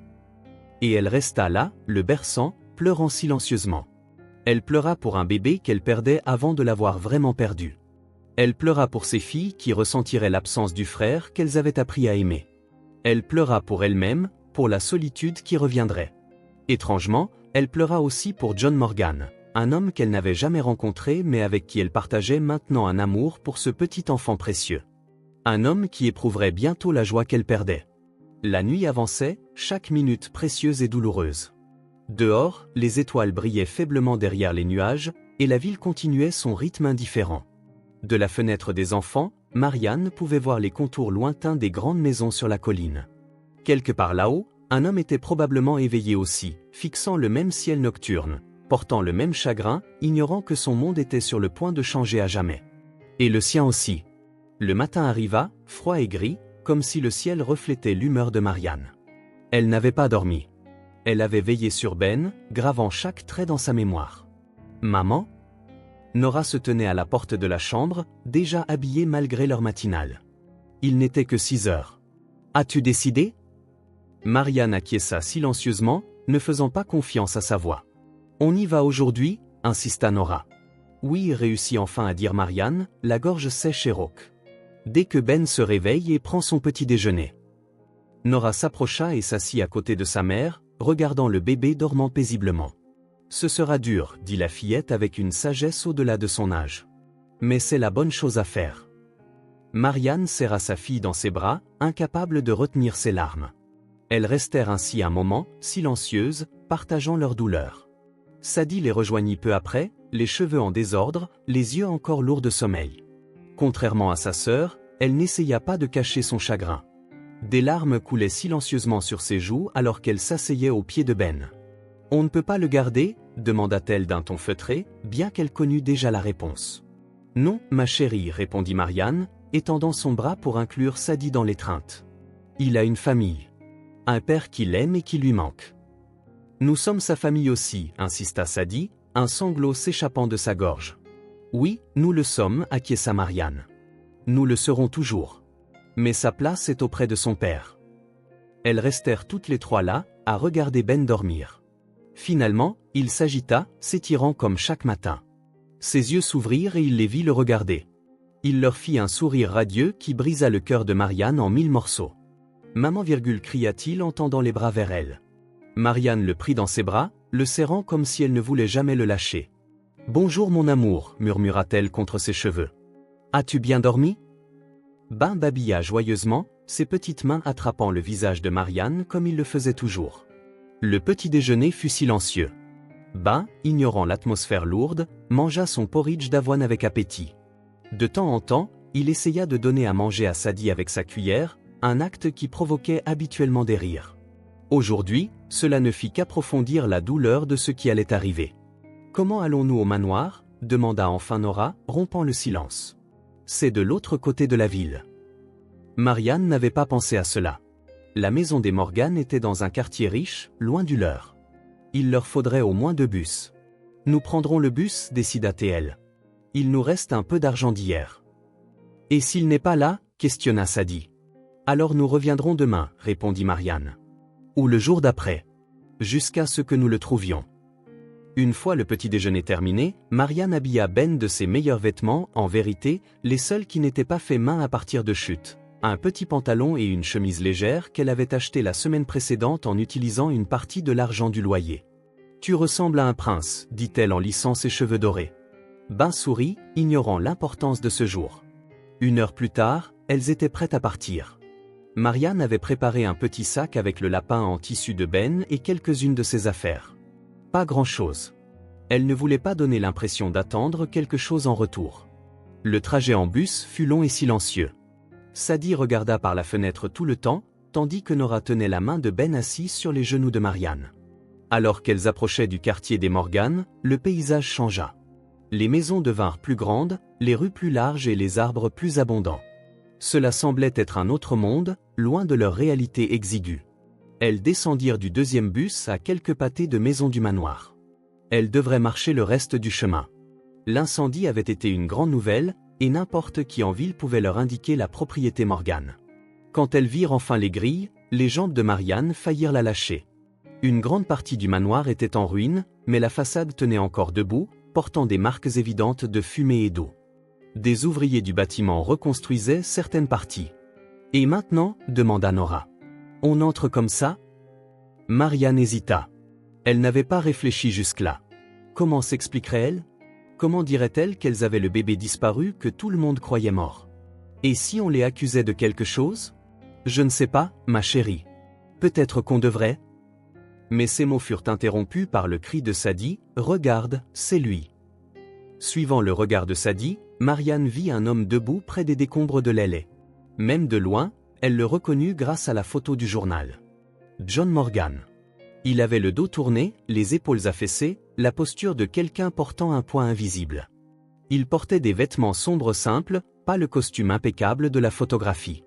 Et elle resta là, le berçant, pleurant silencieusement. Elle pleura pour un bébé qu'elle perdait avant de l'avoir vraiment perdu. Elle pleura pour ses filles qui ressentiraient l'absence du frère qu'elles avaient appris à aimer. Elle pleura pour elle-même, pour la solitude qui reviendrait. Étrangement, elle pleura aussi pour John Morgan, un homme qu'elle n'avait jamais rencontré mais avec qui elle partageait maintenant un amour pour ce petit enfant précieux. Un homme qui éprouverait bientôt la joie qu'elle perdait. La nuit avançait, chaque minute précieuse et douloureuse. Dehors, les étoiles brillaient faiblement derrière les nuages, et la ville continuait son rythme indifférent. De la fenêtre des enfants, Marianne pouvait voir les contours lointains des grandes maisons sur la colline. Quelque part là-haut, un homme était probablement éveillé aussi, fixant le même ciel nocturne, portant le même chagrin, ignorant que son monde était sur le point de changer à jamais. Et le sien aussi. Le matin arriva, froid et gris, comme si le ciel reflétait l'humeur de Marianne. Elle n'avait pas dormi. Elle avait veillé sur Ben, gravant chaque trait dans sa mémoire. « Maman ?» Nora se tenait à la porte de la chambre, déjà habillée malgré l'heure matinale. Il n'était que 6 heures. « As-tu décidé ?» Marianne acquiesça silencieusement, ne faisant pas confiance à sa voix. « On y va aujourd'hui » insista Nora. « Oui » réussit enfin à dire Marianne, la gorge sèche et rauque. « Dès que Ben se réveille et prend son petit déjeuner. » Nora s'approcha et s'assit à côté de sa mère, regardant le bébé dormant paisiblement. « Ce sera dur » dit la fillette avec une sagesse au-delà de son âge. « Mais c'est la bonne chose à faire. » Marianne serra sa fille dans ses bras, incapable de retenir ses larmes. Elles restèrent ainsi un moment, silencieuses, partageant leur douleur. Sadie les rejoignit peu après, les cheveux en désordre, les yeux encore lourds de sommeil. Contrairement à sa sœur, elle n'essaya pas de cacher son chagrin. Des larmes coulaient silencieusement sur ses joues alors qu'elle s'asseyait au pied de Ben. « On ne peut pas le garder ?» demanda-t-elle d'un ton feutré, bien qu'elle connût déjà la réponse. « Non, ma chérie » répondit Marianne, étendant son bras pour inclure Sadie dans l'étreinte. « Il a une famille. Un père qui l'aime et qui lui manque. »« Nous sommes sa famille aussi » insista Sadie, un sanglot s'échappant de sa gorge. « Oui, nous le sommes » acquiesça Marianne. « Nous le serons toujours. Mais sa place est auprès de son père. » Elles restèrent toutes les trois là, à regarder Ben dormir. Finalement, il s'agita, s'étirant comme chaque matin. Ses yeux s'ouvrirent et il les vit le regarder. Il leur fit un sourire radieux qui brisa le cœur de Marianne en 1000 morceaux. « Maman » cria-t-il en tendant les bras vers elle. Marianne le prit dans ses bras, le serrant comme si elle ne voulait jamais le lâcher. « Bonjour mon amour » murmura-t-elle contre ses cheveux. « As-tu bien dormi ?» Ben babilla joyeusement, ses petites mains attrapant le visage de Marianne comme il le faisait toujours. Le petit déjeuner fut silencieux. Ben, ignorant l'atmosphère lourde, mangea son porridge d'avoine avec appétit. De temps en temps, il essaya de donner à manger à Sadie avec sa cuillère, un acte qui provoquait habituellement des rires. Aujourd'hui, cela ne fit qu'approfondir la douleur de ce qui allait arriver. Comment allons-nous au manoir ? Demanda enfin Nora, rompant le silence. C'est de l'autre côté de la ville. Marianne n'avait pas pensé à cela. La maison des Morgan était dans un quartier riche, loin du leur. Il leur faudrait au moins 2 bus. Nous prendrons le bus, décida T.L. Il nous reste un peu d'argent d'hier. Et s'il n'est pas là ? Questionna Sadie. Alors nous reviendrons demain, répondit Marianne. Ou le jour d'après. Jusqu'à ce que nous le trouvions. Une fois le petit déjeuner terminé, Marianne habilla Ben de ses meilleurs vêtements, en vérité, les seuls qui n'étaient pas faits main à partir de chute. Un petit pantalon et une chemise légère qu'elle avait acheté la semaine précédente en utilisant une partie de l'argent du loyer. « Tu ressembles à un prince », dit-elle en lissant ses cheveux dorés. Ben sourit, ignorant l'importance de ce jour. 1 heure plus tard, elles étaient prêtes à partir. Marianne avait préparé un petit sac avec le lapin en tissu de Ben et quelques-unes de ses affaires. Pas grand-chose. Elle ne voulait pas donner l'impression d'attendre quelque chose en retour. Le trajet en bus fut long et silencieux. Sadie regarda par la fenêtre tout le temps, tandis que Nora tenait la main de Ben assis sur les genoux de Marianne. Alors qu'elles approchaient du quartier des Morgan, le paysage changea. Les maisons devinrent plus grandes, les rues plus larges et les arbres plus abondants. Cela semblait être un autre monde, loin de leur réalité exiguë. Elles descendirent du 2e bus à quelques pâtés de maisons du manoir. Elles devraient marcher le reste du chemin. L'incendie avait été une grande nouvelle, et n'importe qui en ville pouvait leur indiquer la propriété Morgan. Quand elles virent enfin les grilles, les jambes de Marianne faillirent la lâcher. Une grande partie du manoir était en ruine, mais la façade tenait encore debout, portant des marques évidentes de fumée et d'eau. Des ouvriers du bâtiment reconstruisaient certaines parties. « Et maintenant ?» demanda Nora. « On entre comme ça ?» Marianne hésita. Elle n'avait pas réfléchi jusque-là. Comment s'expliquerait-elle ? Comment dirait-elle qu'elles avaient le bébé disparu que tout le monde croyait mort ? Et si on les accusait de quelque chose ? Je ne sais pas, ma chérie. Peut-être qu'on devrait. Mais ces mots furent interrompus par le cri de Sadie, « Regarde, c'est lui !» Suivant le regard de Sadie, Marianne vit un homme debout près des décombres de l'ailée. Même de loin, elle le reconnut grâce à la photo du journal. John Morgan. Il avait le dos tourné, les épaules affaissées, la posture de quelqu'un portant un poids invisible. Il portait des vêtements sombres simples, pas le costume impeccable de la photographie.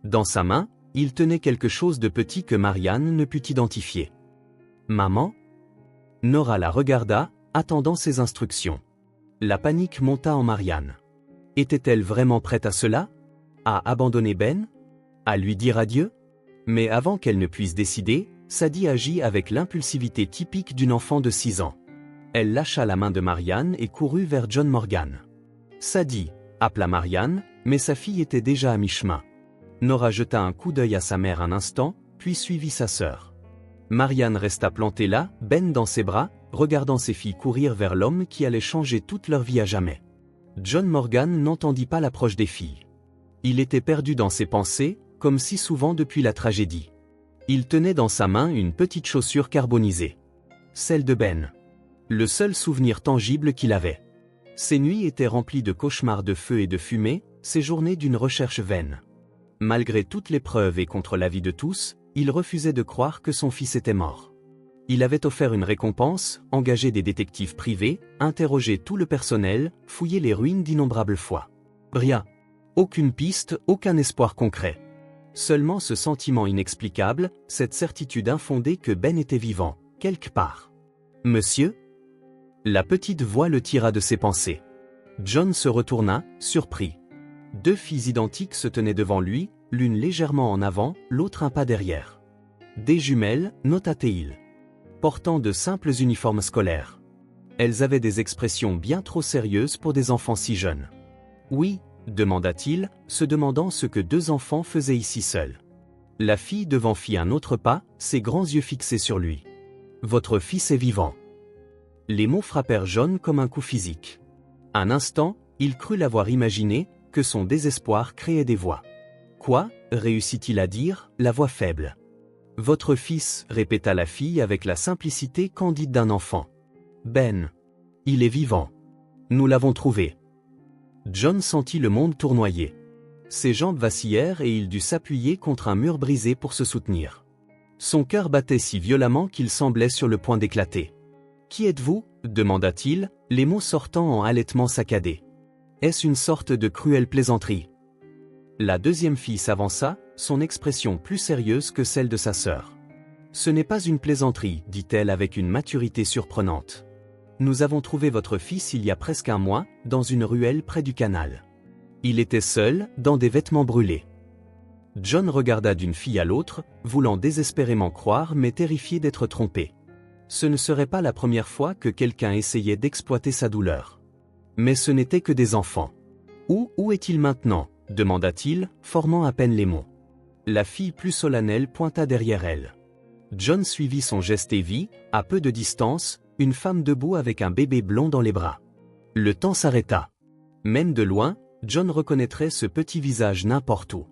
Dans sa main, il tenait quelque chose de petit que Marianne ne put identifier. « Maman ?» Nora la regarda, attendant ses instructions. La panique monta en Marianne. Était-elle vraiment prête à cela ? À abandonner Ben ? À lui dire adieu ? Mais avant qu'elle ne puisse décider, Sadie agit avec l'impulsivité typique d'une enfant de 6 ans. Elle lâcha la main de Marianne et courut vers John Morgan. Sadie, appela Marianne, mais sa fille était déjà à mi-chemin. Nora jeta un coup d'œil à sa mère un instant, puis suivit sa sœur. Marianne resta plantée là, Ben dans ses bras, regardant ses filles courir vers l'homme qui allait changer toute leur vie à jamais. John Morgan n'entendit pas l'approche des filles. Il était perdu dans ses pensées, comme si souvent depuis la tragédie. Il tenait dans sa main une petite chaussure carbonisée. Celle de Ben. Le seul souvenir tangible qu'il avait. Ses nuits étaient remplies de cauchemars de feu et de fumée, ses journées d'une recherche vaine. Malgré toutes les preuves et contre l'avis de tous, il refusait de croire que son fils était mort. Il avait offert une récompense, engagé des détectives privés, interrogé tout le personnel, fouillé les ruines d'innombrables fois. Rien. Aucune piste, aucun espoir concret. Seulement ce sentiment inexplicable, cette certitude infondée que Ben était vivant, quelque part. « Monsieur ?» La petite voix le tira de ses pensées. John se retourna, surpris. 2 filles identiques se tenaient devant lui, l'une légèrement en avant, l'autre un pas derrière. Des jumelles, nota T.L. portant de simples uniformes scolaires. Elles avaient des expressions bien trop sérieuses pour des enfants si jeunes. « Oui ?» demanda-t-il, se demandant ce que 2 enfants faisaient ici seuls. La fille devant fit un autre pas, ses grands yeux fixés sur lui. « Votre fils est vivant. » Les mots frappèrent John comme un coup physique. Un instant, il crut l'avoir imaginé, que son désespoir créait des voix. « Quoi ?» réussit-il à dire, la voix faible. « Votre fils, » répéta la fille avec la simplicité candide d'un enfant. « Ben. Il est vivant. Nous l'avons trouvé. » John sentit le monde tournoyer. Ses jambes vacillèrent et il dut s'appuyer contre un mur brisé pour se soutenir. Son cœur battait si violemment qu'il semblait sur le point d'éclater. « Qui êtes-vous » demanda-t-il, les mots sortant en halètement saccadé. Est-ce une sorte de cruelle plaisanterie? La deuxième fille s'avança, son expression plus sérieuse que celle de sa sœur. Ce n'est pas une plaisanterie, dit-elle avec une maturité surprenante. Nous avons trouvé votre fils il y a presque un mois, dans une ruelle près du canal. Il était seul, dans des vêtements brûlés. John regarda d'une fille à l'autre, voulant désespérément croire mais terrifié d'être trompé. Ce ne serait pas la première fois que quelqu'un essayait d'exploiter sa douleur. Mais ce n'était que des enfants. Où est-il maintenant? Demanda-t-il, formant à peine les mots. La fille plus solennelle pointa derrière elle. John suivit son geste et vit, à peu de distance, une femme debout avec un bébé blond dans les bras. Le temps s'arrêta. Même de loin, John reconnaîtrait ce petit visage n'importe où.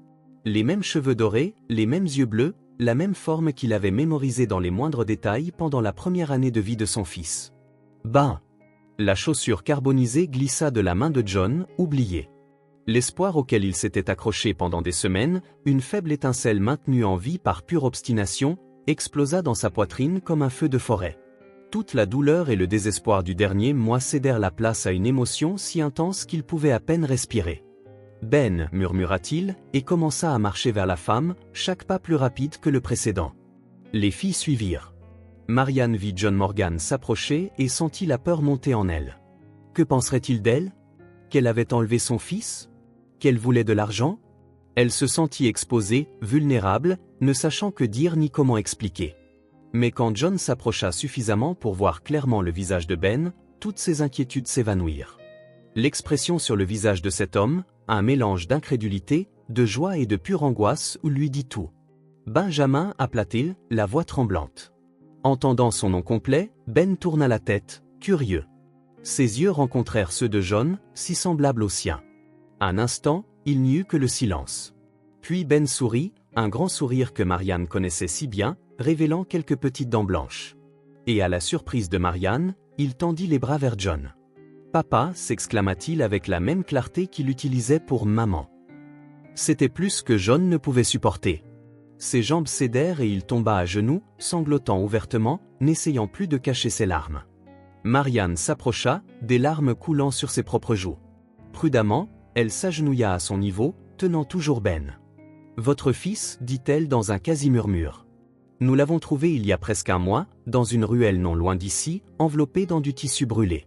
Les mêmes cheveux dorés, les mêmes yeux bleus, la même forme qu'il avait mémorisée dans les moindres détails pendant la première année de vie de son fils. Ben! La chaussure carbonisée glissa de la main de John, oubliée. L'espoir auquel il s'était accroché pendant des semaines, une faible étincelle maintenue en vie par pure obstination, explosa dans sa poitrine comme un feu de forêt. Toute la douleur et le désespoir du dernier mois cédèrent la place à une émotion si intense qu'il pouvait à peine respirer. « Ben » murmura-t-il, et commença à marcher vers la femme, chaque pas plus rapide que le précédent. Les filles suivirent. Marianne vit John Morgan s'approcher et sentit la peur monter en elle. Que penserait-il d'elle? Qu'elle avait enlevé son fils? Qu'elle voulait de l'argent? Elle se sentit exposée, vulnérable, ne sachant que dire ni comment expliquer. Mais quand John s'approcha suffisamment pour voir clairement le visage de Ben, toutes ses inquiétudes s'évanouirent. L'expression sur le visage de cet homme, un mélange d'incrédulité, de joie et de pure angoisse, lui dit tout. Benjamin, appela-t-il, la voix tremblante. Entendant son nom complet, Ben tourna la tête, curieux. Ses yeux rencontrèrent ceux de John, si semblables aux siens. Un instant, il n'y eut que le silence. Puis Ben sourit, un grand sourire que Marianne connaissait si bien, révélant quelques petites dents blanches. Et à la surprise de Marianne, il tendit les bras vers John. « Papa » s'exclama-t-il avec la même clarté qu'il utilisait pour « maman ». C'était plus que John ne pouvait supporter. Ses jambes cédèrent et il tomba à genoux, sanglotant ouvertement, n'essayant plus de cacher ses larmes. Marianne s'approcha, des larmes coulant sur ses propres joues. Prudemment, elle s'agenouilla à son niveau, tenant toujours Ben. « Votre fils » dit-elle dans un quasi-murmure. « Nous l'avons trouvé il y a presque un mois, dans une ruelle non loin d'ici, enveloppé dans du tissu brûlé. »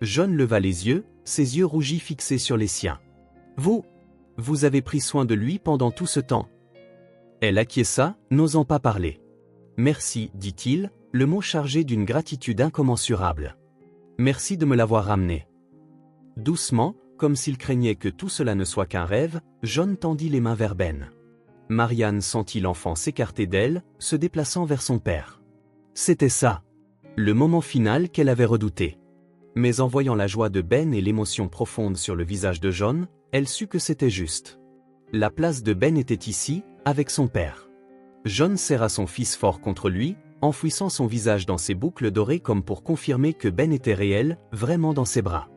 John leva les yeux, ses yeux rougis fixés sur les siens. « Vous avez pris soin de lui pendant tout ce temps ?» Elle acquiesça, n'osant pas parler. « Merci, dit-il, le mot chargé d'une gratitude incommensurable. Merci de me l'avoir ramené. » Doucement, comme s'il craignait que tout cela ne soit qu'un rêve, John tendit les mains vers Ben. Marianne sentit l'enfant s'écarter d'elle, se déplaçant vers son père. C'était ça. Le moment final qu'elle avait redouté. Mais en voyant la joie de Ben et l'émotion profonde sur le visage de John, elle sut que c'était juste. La place de Ben était ici, avec son père. John serra son fils fort contre lui, enfouissant son visage dans ses boucles dorées comme pour confirmer que Ben était réel, vraiment dans ses bras.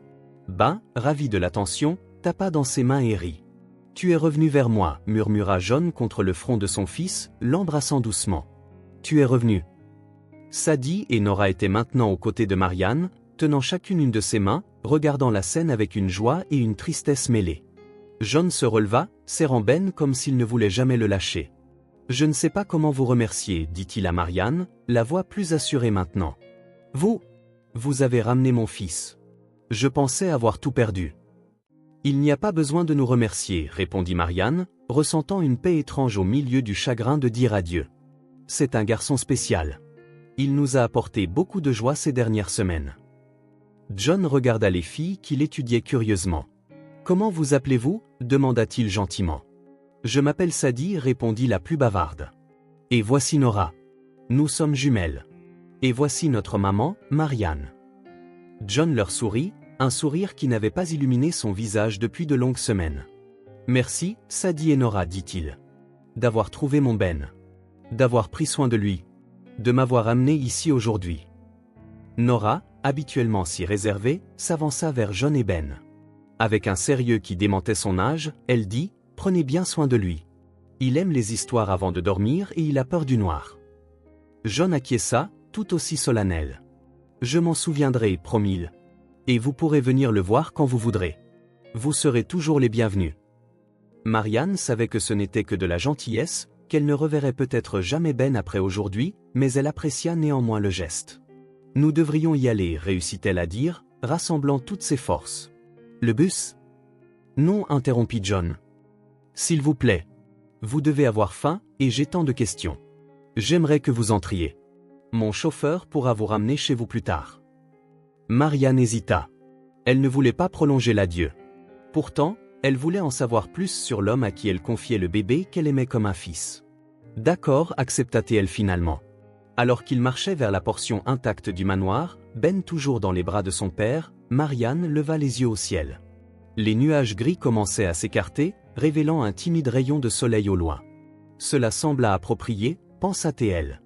Ben, ravi de l'attention, tapa dans ses mains et rit. « Tu es revenu vers moi » murmura John contre le front de son fils, l'embrassant doucement. « Tu es revenu. » Sadie et Nora étaient maintenant aux côtés de Marianne, tenant chacune une de ses mains, regardant la scène avec une joie et une tristesse mêlées. John se releva, serrant Ben comme s'il ne voulait jamais le lâcher. « Je ne sais pas comment vous remercier, dit-il à Marianne, la voix plus assurée maintenant. « Vous avez ramené mon fils. Je pensais avoir tout perdu. » « Il n'y a pas besoin de nous remercier, répondit Marianne, ressentant une paix étrange au milieu du chagrin de dire adieu. C'est un garçon spécial. Il nous a apporté beaucoup de joie ces dernières semaines. John regarda les filles qui l'étudiaient curieusement. « Comment vous appelez-vous » demanda-t-il gentiment. « Je m'appelle Sadie, répondit la plus bavarde. Et voici Nora. Nous sommes jumelles. Et voici notre maman, Marianne. » John leur sourit, un sourire qui n'avait pas illuminé son visage depuis de longues semaines. « Merci, Sadie et Nora, dit-il. D'avoir trouvé mon Ben. D'avoir pris soin de lui. De m'avoir amené ici aujourd'hui. » Nora, habituellement si réservée, s'avança vers John et Ben. Avec un sérieux qui démentait son âge, elle dit « Prenez bien soin de lui. Il aime les histoires avant de dormir et il a peur du noir. » John acquiesça, tout aussi solennel. « Je m'en souviendrai, promit-il. Et vous pourrez venir le voir quand vous voudrez. Vous serez toujours les bienvenus. Marianne savait que ce n'était que de la gentillesse, qu'elle ne reverrait peut-être jamais Ben après aujourd'hui, mais elle apprécia néanmoins le geste. Nous devrions y aller, réussit-elle à dire, rassemblant toutes ses forces. Le bus? Non, interrompit John. S'il vous plaît. Vous devez avoir faim, et j'ai tant de questions. J'aimerais que vous entriez. Mon chauffeur pourra vous ramener chez vous plus tard. Marianne hésita. Elle ne voulait pas prolonger l'adieu. Pourtant, elle voulait en savoir plus sur l'homme à qui elle confiait le bébé qu'elle aimait comme un fils. D'accord, accepta-t-elle finalement. Alors qu'il marchait vers la portion intacte du manoir, Ben toujours dans les bras de son père, Marianne leva les yeux au ciel. Les nuages gris commençaient à s'écarter, révélant un timide rayon de soleil au loin. Cela sembla approprié, pensa-t-elle.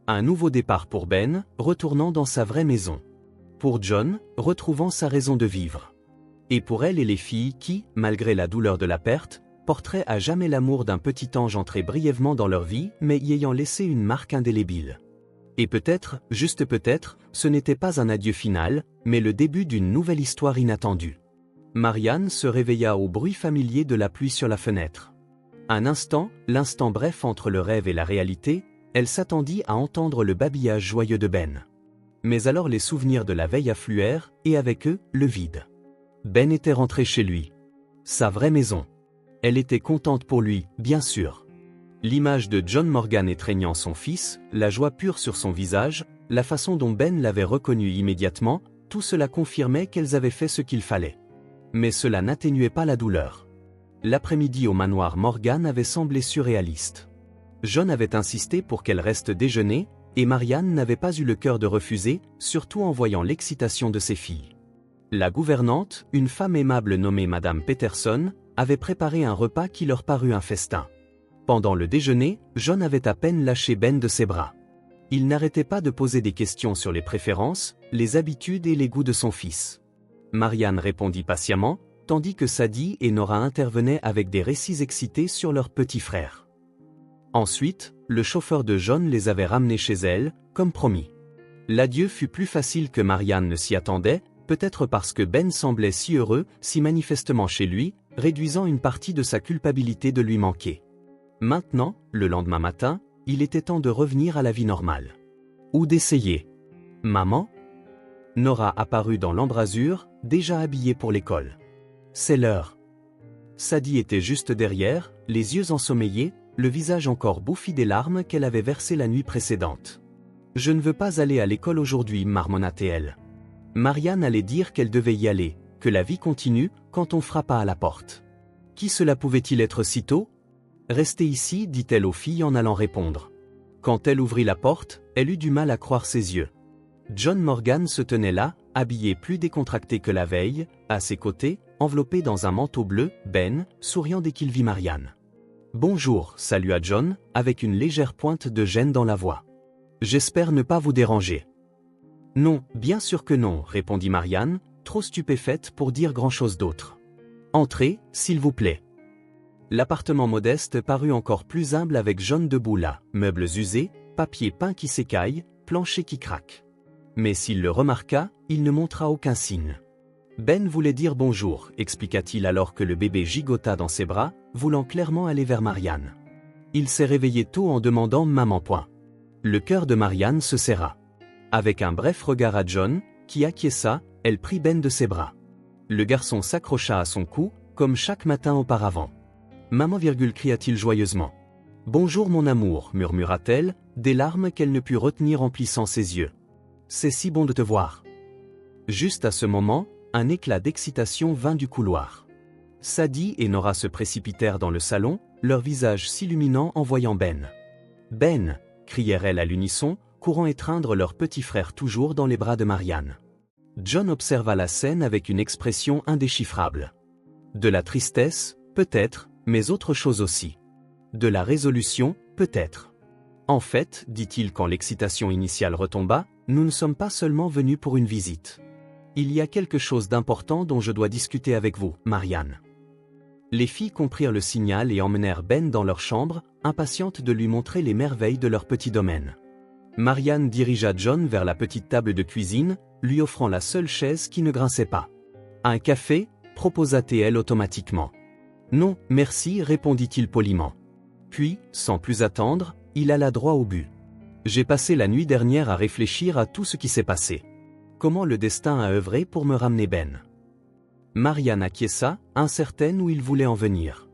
Un nouveau départ pour Ben, retournant dans sa vraie maison. Pour John, retrouvant sa raison de vivre. Et pour elle et les filles qui, malgré la douleur de la perte, porteraient à jamais l'amour d'un petit ange entré brièvement dans leur vie mais y ayant laissé une marque indélébile. Et peut-être, juste peut-être, ce n'était pas un adieu final, mais le début d'une nouvelle histoire inattendue. Marianne se réveilla au bruit familier de la pluie sur la fenêtre. Un instant, l'instant bref entre le rêve et la réalité, elle s'attendit à entendre le babillage joyeux de Ben. Mais alors les souvenirs de la veille affluèrent, et avec eux, le vide. Ben était rentré chez lui. Sa vraie maison. Elle était contente pour lui, bien sûr. L'image de John Morgan étreignant son fils, la joie pure sur son visage, la façon dont Ben l'avait reconnu immédiatement, tout cela confirmait qu'elles avaient fait ce qu'il fallait. Mais cela n'atténuait pas la douleur. L'après-midi au manoir Morgan avait semblé surréaliste. John avait insisté pour qu'elle reste déjeuner, et Marianne n'avait pas eu le cœur de refuser, surtout en voyant l'excitation de ses filles. La gouvernante, une femme aimable nommée Madame Peterson, avait préparé un repas qui leur parut un festin. Pendant le déjeuner, John avait à peine lâché Ben de ses bras. Il n'arrêtait pas de poser des questions sur les préférences, les habitudes et les goûts de son fils. Marianne répondit patiemment, tandis que Sadie et Nora intervenaient avec des récits excités sur leur petit frère. Ensuite, le chauffeur de John les avait ramenés chez elle, comme promis. L'adieu fut plus facile que Marianne ne s'y attendait, peut-être parce que Ben semblait si heureux, si manifestement chez lui, réduisant une partie de sa culpabilité de lui manquer. Maintenant, le lendemain matin, il était temps de revenir à la vie normale. Ou d'essayer. Maman? Nora apparut dans l'embrasure, déjà habillée pour l'école. C'est l'heure. Sadie était juste derrière, les yeux ensommeillés, le visage encore bouffi des larmes qu'elle avait versées la nuit précédente. Je ne veux pas aller à l'école aujourd'hui, marmonna-t-elle. Marianne allait dire qu'elle devait y aller, que la vie continue, quand on frappa à la porte. Qui cela pouvait-il être si tôt? Restez ici, dit-elle aux filles en allant répondre. Quand elle ouvrit la porte, elle eut du mal à croire ses yeux. John Morgan se tenait là, habillé plus décontracté que la veille, à ses côtés, enveloppé dans un manteau bleu, Ben, souriant dès qu'il vit Marianne. Bonjour, salua John, avec une légère pointe de gêne dans la voix. J'espère ne pas vous déranger. Non, bien sûr que non, répondit Marianne, trop stupéfaite pour dire grand-chose d'autre. Entrez, s'il vous plaît. L'appartement modeste parut encore plus humble avec John debout là, meubles usés, papier peint qui s'écaille, plancher qui craque. Mais s'il le remarqua, il ne montra aucun signe. Ben voulait dire bonjour, expliqua-t-il alors que le bébé gigota dans ses bras, voulant clairement aller vers Marianne. Il s'est réveillé tôt en demandant maman point. Le cœur de Marianne se serra. Avec un bref regard à John, qui acquiesça, elle prit Ben de ses bras. Le garçon s'accrocha à son cou, comme chaque matin auparavant. Maman, cria-t-il joyeusement. Bonjour mon amour, murmura-t-elle, des larmes qu'elle ne put retenir emplissant ses yeux. C'est si bon de te voir. Juste à ce moment, un éclat d'excitation vint du couloir. Sadie et Nora se précipitèrent dans le salon, leur visage s'illuminant en voyant Ben. Ben, crièrent-elles à l'unisson, courant étreindre leur petit frère toujours dans les bras de Marianne. John observa la scène avec une expression indéchiffrable. De la tristesse, peut-être, mais autre chose aussi. De la résolution, peut-être. En fait, dit-il quand l'excitation initiale retomba, nous ne sommes pas seulement venus pour une visite. Il y a quelque chose d'important dont je dois discuter avec vous, Marianne. Les filles comprirent le signal et emmenèrent Ben dans leur chambre, impatientes de lui montrer les merveilles de leur petit domaine. Marianne dirigea John vers la petite table de cuisine, lui offrant la seule chaise qui ne grinçait pas. Un café, proposa-t-elle automatiquement. Non, merci, répondit-il poliment. Puis, sans plus attendre, il alla droit au but. J'ai passé la nuit dernière à réfléchir à tout ce qui s'est passé. Comment le destin a œuvré pour me ramener Ben. Marianne acquiesça, incertaine où il voulait en venir.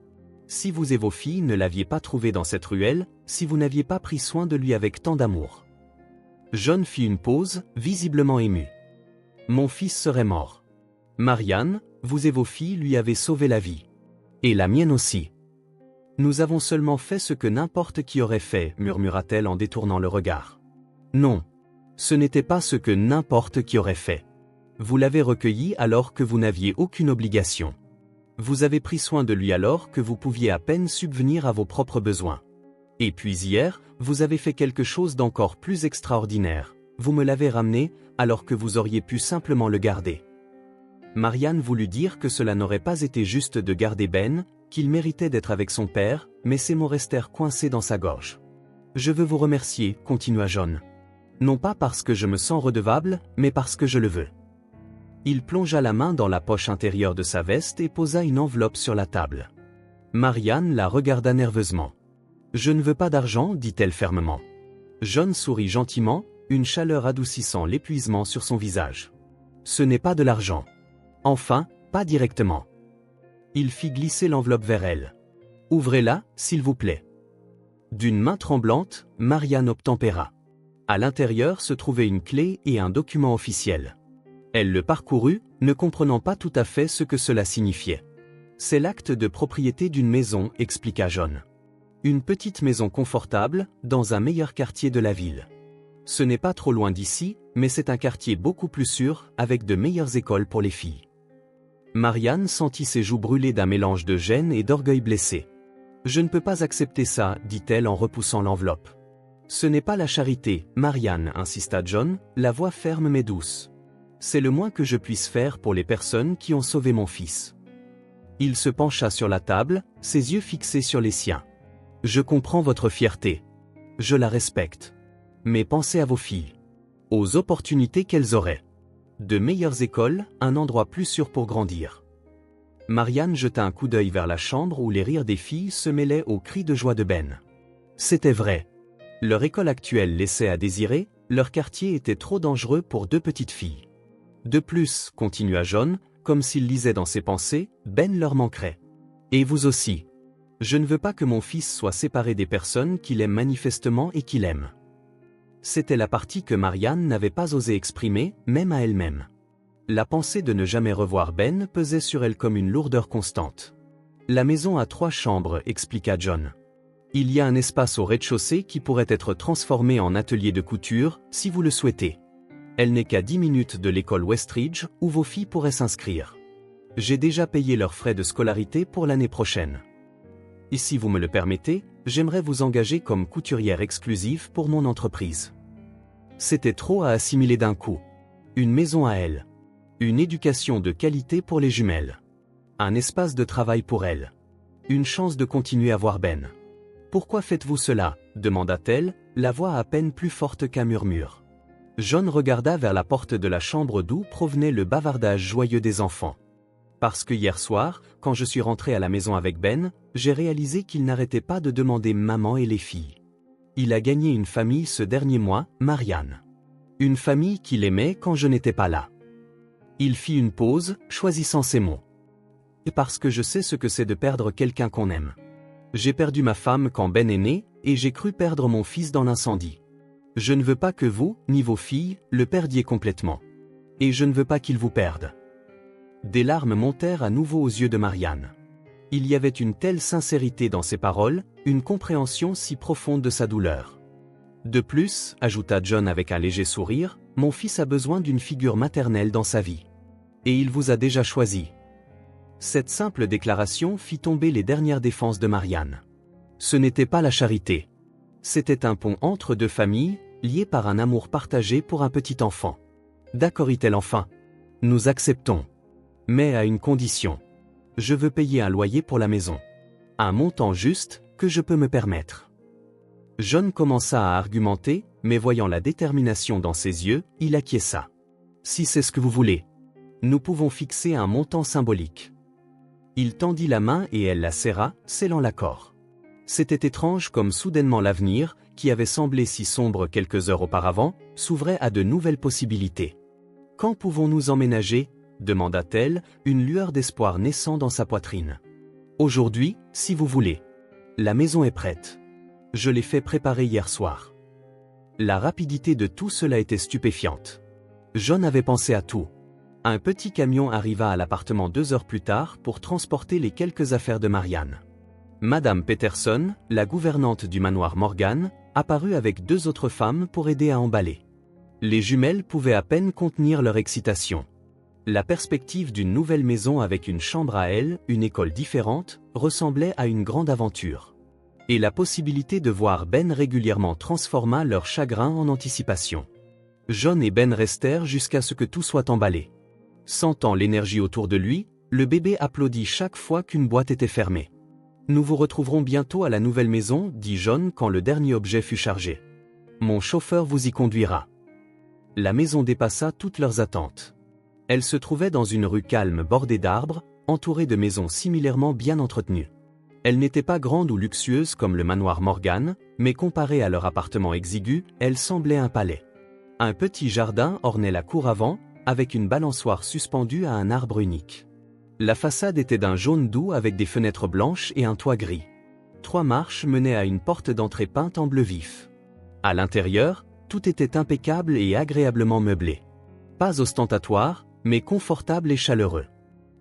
Si vous et vos filles ne l'aviez pas trouvé dans cette ruelle, si vous n'aviez pas pris soin de lui avec tant d'amour. John fit une pause, visiblement ému. Mon fils serait mort. Marianne, vous et vos filles lui avez sauvé la vie. Et la mienne aussi. Nous avons seulement fait ce que n'importe qui aurait fait, murmura-t-elle en détournant le regard. Non. Ce n'était pas ce que n'importe qui aurait fait. Vous l'avez recueilli alors que vous n'aviez aucune obligation. Vous avez pris soin de lui alors que vous pouviez à peine subvenir à vos propres besoins. Et puis hier, vous avez fait quelque chose d'encore plus extraordinaire. Vous me l'avez ramené, alors que vous auriez pu simplement le garder. Marianne voulut dire que cela n'aurait pas été juste de garder Ben, qu'il méritait d'être avec son père, mais ces mots restèrent coincés dans sa gorge. Je veux vous remercier, continua John. Non pas parce que je me sens redevable, mais parce que je le veux. Il plongea la main dans la poche intérieure de sa veste et posa une enveloppe sur la table. Marianne la regarda nerveusement. Je ne veux pas d'argent, dit-elle fermement. John sourit gentiment, une chaleur adoucissant l'épuisement sur son visage. Ce n'est pas de l'argent. Enfin, pas directement. Il fit glisser l'enveloppe vers elle. Ouvrez-la, s'il vous plaît. D'une main tremblante, Marianne obtempéra. À l'intérieur se trouvait une clé et un document officiel. Elle le parcourut, ne comprenant pas tout à fait ce que cela signifiait. C'est l'acte de propriété d'une maison, expliqua John. Une petite maison confortable, dans un meilleur quartier de la ville. Ce n'est pas trop loin d'ici, mais c'est un quartier beaucoup plus sûr, avec de meilleures écoles pour les filles. Marianne sentit ses joues brûler d'un mélange de gêne et d'orgueil blessé. Je ne peux pas accepter ça, dit-elle en repoussant l'enveloppe. Ce n'est pas la charité, Marianne, insista John, la voix ferme mais douce. C'est le moins que je puisse faire pour les personnes qui ont sauvé mon fils. Il se pencha sur la table, ses yeux fixés sur les siens. Je comprends votre fierté. Je la respecte. Mais pensez à vos filles. Aux opportunités qu'elles auraient. De meilleures écoles, un endroit plus sûr pour grandir. Marianne jeta un coup d'œil vers la chambre où les rires des filles se mêlaient aux cris de joie de Ben. C'était vrai. Leur école actuelle laissait à désirer, leur quartier était trop dangereux pour deux petites filles. De plus, continua John, comme s'il lisait dans ses pensées, Ben leur manquerait. Et vous aussi. Je ne veux pas que mon fils soit séparé des personnes qu'il aime manifestement et qu'il aime. C'était la partie que Marianne n'avait pas osé exprimer, même à elle-même. La pensée de ne jamais revoir Ben pesait sur elle comme une lourdeur constante. La maison a 3 chambres, expliqua John. Il y a un espace au rez-de-chaussée qui pourrait être transformé en atelier de couture, si vous le souhaitez. Elle n'est qu'à 10 minutes de l'école Westridge, où vos filles pourraient s'inscrire. J'ai déjà payé leurs frais de scolarité pour l'année prochaine. Et si vous me le permettez, j'aimerais vous engager comme couturière exclusive pour mon entreprise. C'était trop à assimiler d'un coup. Une maison à elle. Une éducation de qualité pour les jumelles. Un espace de travail pour elle. Une chance de continuer à voir Ben. Pourquoi faites-vous cela ? demanda-t-elle, la voix à peine plus forte qu'un murmure. John regarda vers la porte de la chambre d'où provenait le bavardage joyeux des enfants. Parce que hier soir, quand je suis rentré à la maison avec Ben, j'ai réalisé qu'il n'arrêtait pas de demander maman et les filles. Il a gagné une famille ce dernier mois, Marianne. Une famille qu'il aimait quand je n'étais pas là. Il fit une pause, choisissant ses mots. Et parce que je sais ce que c'est de perdre quelqu'un qu'on aime. J'ai perdu ma femme quand Ben est né, et j'ai cru perdre mon fils dans l'incendie. Je ne veux pas que vous, ni vos filles, le perdiez complètement. Et je ne veux pas qu'il vous perde. Des larmes montèrent à nouveau aux yeux de Marianne. Il y avait une telle sincérité dans ses paroles, une compréhension si profonde de sa douleur. De plus, ajouta John avec un léger sourire, mon fils a besoin d'une figure maternelle dans sa vie. Et il vous a déjà choisi. Cette simple déclaration fit tomber les dernières défenses de Marianne. Ce n'était pas la charité. C'était un pont entre deux familles, liées par un amour partagé pour un petit enfant. D'accord, dit-elle enfin. Nous acceptons. Mais à une condition. Je veux payer un loyer pour la maison. Un montant juste, que je peux me permettre. John commença à argumenter, mais voyant la détermination dans ses yeux, il acquiesça. Si c'est ce que vous voulez, nous pouvons fixer un montant symbolique. Il tendit la main et elle la serra, scellant l'accord. C'était étrange comme soudainement l'avenir, qui avait semblé si sombre quelques heures auparavant, s'ouvrait à de nouvelles possibilités. Quand pouvons-nous emménager ? Demanda-t-elle, une lueur d'espoir naissant dans sa poitrine. Aujourd'hui, si vous voulez. La maison est prête. Je l'ai fait préparer hier soir. La rapidité de tout cela était stupéfiante. John avait pensé à tout. Un petit camion arriva à l'appartement 2 heures plus tard pour transporter les quelques affaires de Marianne. Madame Peterson, la gouvernante du manoir Morgan, apparut avec 2 autres femmes pour aider à emballer. Les jumelles pouvaient à peine contenir leur excitation. La perspective d'une nouvelle maison avec une chambre à elles, une école différente, ressemblait à une grande aventure. Et la possibilité de voir Ben régulièrement transforma leur chagrin en anticipation. John et Ben restèrent jusqu'à ce que tout soit emballé. Sentant l'énergie autour de lui, le bébé applaudit chaque fois qu'une boîte était fermée. « Nous vous retrouverons bientôt à la nouvelle maison, dit John quand le dernier objet fut chargé. Mon chauffeur vous y conduira. » La maison dépassa toutes leurs attentes. Elle se trouvait dans une rue calme bordée d'arbres, entourée de maisons similairement bien entretenues. Elle n'était pas grande ou luxueuse comme le manoir Morgan, mais comparée à leur appartement exigu, elle semblait un palais. Un petit jardin ornait la cour avant, avec une balançoire suspendue à un arbre unique. La façade était d'un jaune doux avec des fenêtres blanches et un toit gris. 3 marches menaient à une porte d'entrée peinte en bleu vif. À l'intérieur, tout était impeccable et agréablement meublé. Pas ostentatoire, mais confortable et chaleureux.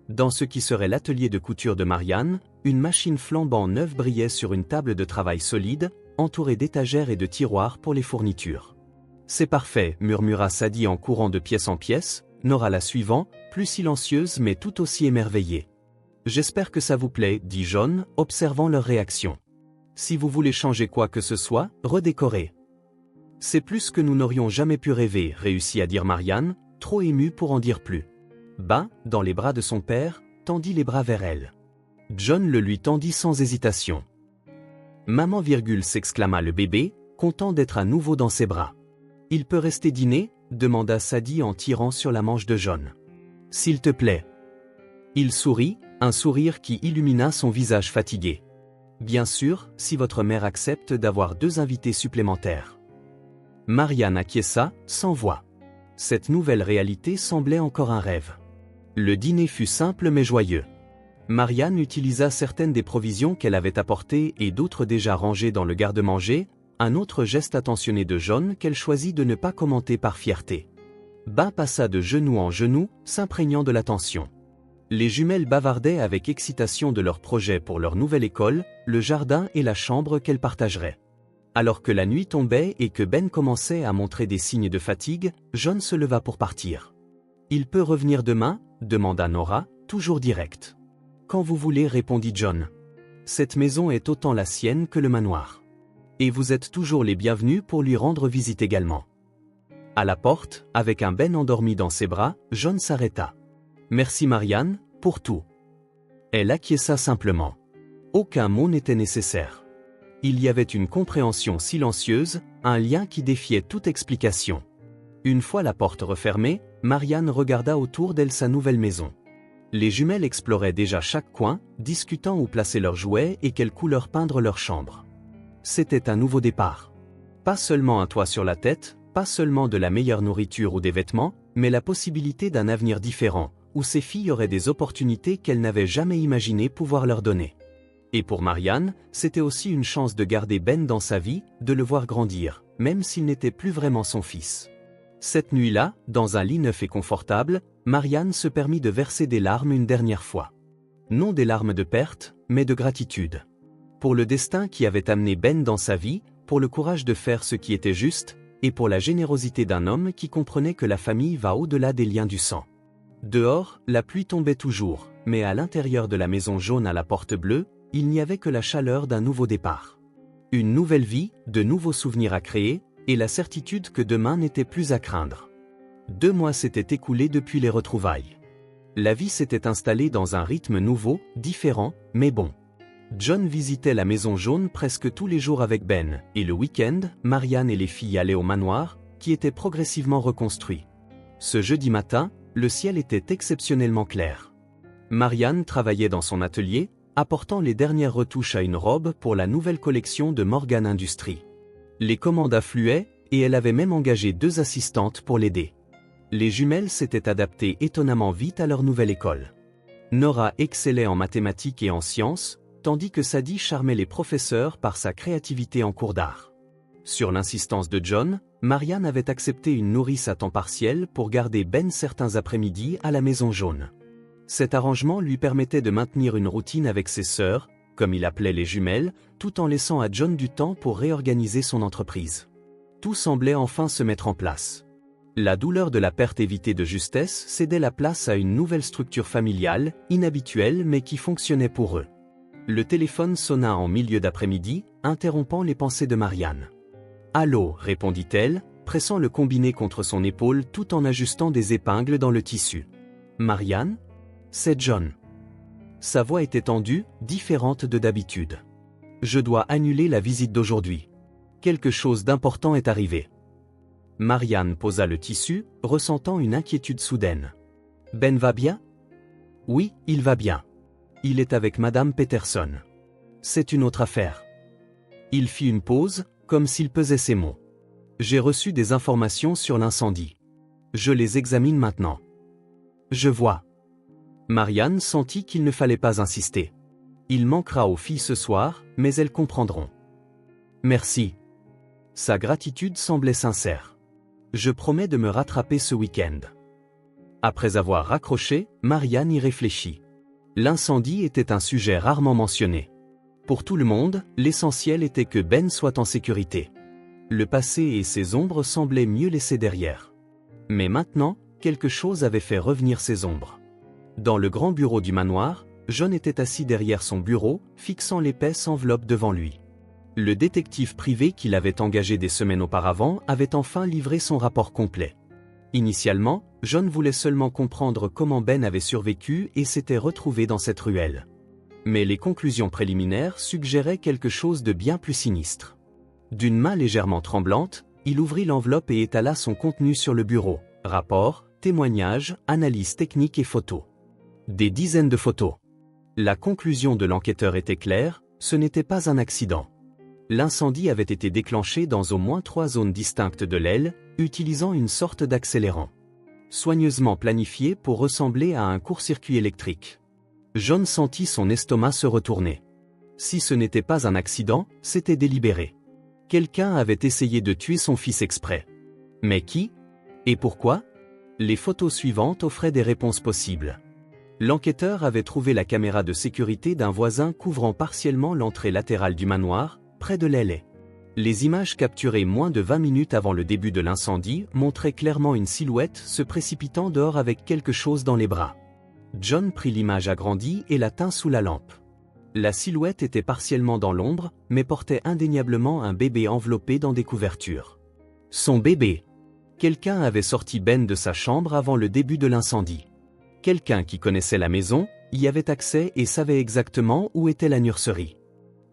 Dans ce qui serait l'atelier de couture de Marianne, une machine flambant neuve brillait sur une table de travail solide, entourée d'étagères et de tiroirs pour les fournitures. « C'est parfait », murmura Sadie en courant de pièce en pièce, Nora la suivant, plus silencieuse mais tout aussi émerveillée. « J'espère que ça vous plaît, dit John, observant leur réaction. Si vous voulez changer quoi que ce soit, redécorer. C'est plus que nous n'aurions jamais pu rêver, réussit à dire Marianne, trop émue pour en dire plus. Ben, dans les bras de son père, tendit les bras vers elle. John le lui tendit sans hésitation. « Maman, s'exclama le bébé, content d'être à nouveau dans ses bras. « Il peut rester dîner ?» demanda Sadie en tirant sur la manche de John. « S'il te plaît. » Il sourit, un sourire qui illumina son visage fatigué. « Bien sûr, si votre mère accepte d'avoir 2 invités supplémentaires. » Marianne acquiesça, sans voix. Cette nouvelle réalité semblait encore un rêve. Le dîner fut simple mais joyeux. Marianne utilisa certaines des provisions qu'elle avait apportées et d'autres déjà rangées dans le garde-manger, un autre geste attentionné de John qu'elle choisit de ne pas commenter par fierté. Ben passa de genou en genou, s'imprégnant de l'attention. Les jumelles bavardaient avec excitation de leur projet pour leur nouvelle école, le jardin et la chambre qu'elles partageraient. Alors que la nuit tombait et que Ben commençait à montrer des signes de fatigue, John se leva pour partir. « Il peut revenir demain ?» demanda Nora, toujours directe. « Quand vous voulez, répondit John. Cette maison est autant la sienne que le manoir. Et vous êtes toujours les bienvenus pour lui rendre visite également. » À la porte, avec un Ben endormi dans ses bras, John s'arrêta. « Merci Marianne, pour tout. » Elle acquiesça simplement. Aucun mot n'était nécessaire. Il y avait une compréhension silencieuse, un lien qui défiait toute explication. Une fois la porte refermée, Marianne regarda autour d'elle sa nouvelle maison. Les jumelles exploraient déjà chaque coin, discutant où placer leurs jouets et quelle couleur peindre leur chambre. C'était un nouveau départ. Pas seulement un toit sur la tête, pas seulement de la meilleure nourriture ou des vêtements, mais la possibilité d'un avenir différent, où ces filles auraient des opportunités qu'elles n'avaient jamais imaginé pouvoir leur donner. Et pour Marianne, c'était aussi une chance de garder Ben dans sa vie, de le voir grandir, même s'il n'était plus vraiment son fils. Cette nuit-là, dans un lit neuf et confortable, Marianne se permit de verser des larmes une dernière fois. Non des larmes de perte, mais de gratitude. Pour le destin qui avait amené Ben dans sa vie, pour le courage de faire ce qui était juste, et pour la générosité d'un homme qui comprenait que la famille va au-delà des liens du sang. Dehors, la pluie tombait toujours, mais à l'intérieur de la maison jaune à la porte bleue, il n'y avait que la chaleur d'un nouveau départ. Une nouvelle vie, de nouveaux souvenirs à créer, et la certitude que demain n'était plus à craindre. 2 mois s'étaient écoulés depuis les retrouvailles. La vie s'était installée dans un rythme nouveau, différent, mais bon. John visitait la maison jaune presque tous les jours avec Ben, et le week-end, Marianne et les filles allaient au manoir, qui était progressivement reconstruit. Ce jeudi matin, le ciel était exceptionnellement clair. Marianne travaillait dans son atelier, apportant les dernières retouches à une robe pour la nouvelle collection de Morgan Industries. Les commandes affluaient, et elle avait même engagé 2 assistantes pour l'aider. Les jumelles s'étaient adaptées étonnamment vite à leur nouvelle école. Nora excellait en mathématiques et en sciences, tandis que Sadie charmait les professeurs par sa créativité en cours d'art. Sur l'insistance de John, Marianne avait accepté une nourrice à temps partiel pour garder Ben certains après-midi à la maison jaune. Cet arrangement lui permettait de maintenir une routine avec ses sœurs, comme il appelait les jumelles, tout en laissant à John du temps pour réorganiser son entreprise. Tout semblait enfin se mettre en place. La douleur de la perte évitée de justesse cédait la place à une nouvelle structure familiale, inhabituelle mais qui fonctionnait pour eux. Le téléphone sonna en milieu d'après-midi, interrompant les pensées de Marianne. « Allô » répondit-elle, pressant le combiné contre son épaule tout en ajustant des épingles dans le tissu. « Marianne ? C'est John. » Sa voix était tendue, différente de d'habitude. « Je dois annuler la visite d'aujourd'hui. Quelque chose d'important est arrivé. » Marianne posa le tissu, ressentant une inquiétude soudaine. « Ben va bien ? » ?»« Oui, il va bien. Il est avec Madame Peterson. C'est une autre affaire. » Il fit une pause, comme s'il pesait ses mots. « J'ai reçu des informations sur l'incendie. Je les examine maintenant. » « Je vois. » Marianne sentit qu'il ne fallait pas insister. Il manquera aux filles ce soir, mais elles comprendront. « Merci. » Sa gratitude semblait sincère. « Je promets de me rattraper ce week-end. » Après avoir raccroché, Marianne y réfléchit. L'incendie était un sujet rarement mentionné. Pour tout le monde, l'essentiel était que Ben soit en sécurité. Le passé et ses ombres semblaient mieux laissés derrière. Mais maintenant, quelque chose avait fait revenir ces ombres. Dans le grand bureau du manoir, John était assis derrière son bureau, fixant l'épaisse enveloppe devant lui. Le détective privé qu'il avait engagé des semaines auparavant avait enfin livré son rapport complet. Initialement, John voulait seulement comprendre comment Ben avait survécu et s'était retrouvé dans cette ruelle. Mais les conclusions préliminaires suggéraient quelque chose de bien plus sinistre. D'une main légèrement tremblante, il ouvrit l'enveloppe et étala son contenu sur le bureau. Rapports, témoignages, analyses techniques et photos. Des dizaines de photos. La conclusion de l'enquêteur était claire, ce n'était pas un accident. L'incendie avait été déclenché dans au moins 3 zones distinctes de l'aile, utilisant une sorte d'accélérant. Soigneusement planifié pour ressembler à un court-circuit électrique. John sentit son estomac se retourner. Si ce n'était pas un accident, c'était délibéré. Quelqu'un avait essayé de tuer son fils exprès. Mais qui ? Et pourquoi ? Les photos suivantes offraient des réponses possibles. L'enquêteur avait trouvé la caméra de sécurité d'un voisin couvrant partiellement l'entrée latérale du manoir, près de l'aile. Les images capturées moins de 20 minutes avant le début de l'incendie montraient clairement une silhouette se précipitant dehors avec quelque chose dans les bras. John prit l'image agrandie et la tint sous la lampe. La silhouette était partiellement dans l'ombre, mais portait indéniablement un bébé enveloppé dans des couvertures. Son bébé. Quelqu'un avait sorti Ben de sa chambre avant le début de l'incendie. Quelqu'un qui connaissait la maison, y avait accès et savait exactement où était la nurserie.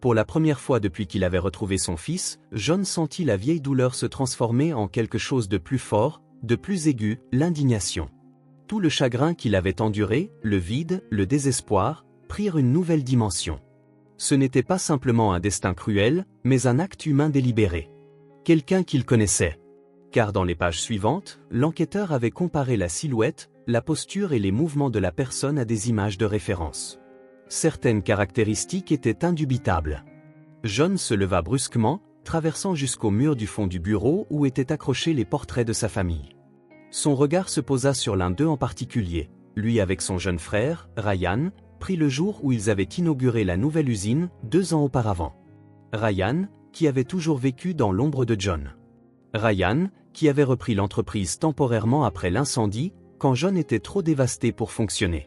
Pour la première fois depuis qu'il avait retrouvé son fils, John sentit la vieille douleur se transformer en quelque chose de plus fort, de plus aigu, l'indignation. Tout le chagrin qu'il avait enduré, le vide, le désespoir, prirent une nouvelle dimension. Ce n'était pas simplement un destin cruel, mais un acte humain délibéré. Quelqu'un qu'il connaissait. Car dans les pages suivantes, l'enquêteur avait comparé la silhouette, la posture et les mouvements de la personne à des images de référence. Certaines caractéristiques étaient indubitables. John se leva brusquement, traversant jusqu'au mur du fond du bureau où étaient accrochés les portraits de sa famille. Son regard se posa sur l'un d'eux en particulier. Lui avec son jeune frère, Ryan, pris le jour où ils avaient inauguré la nouvelle usine, 2 ans auparavant. Ryan, qui avait toujours vécu dans l'ombre de John. Ryan, qui avait repris l'entreprise temporairement après l'incendie, quand John était trop dévasté pour fonctionner.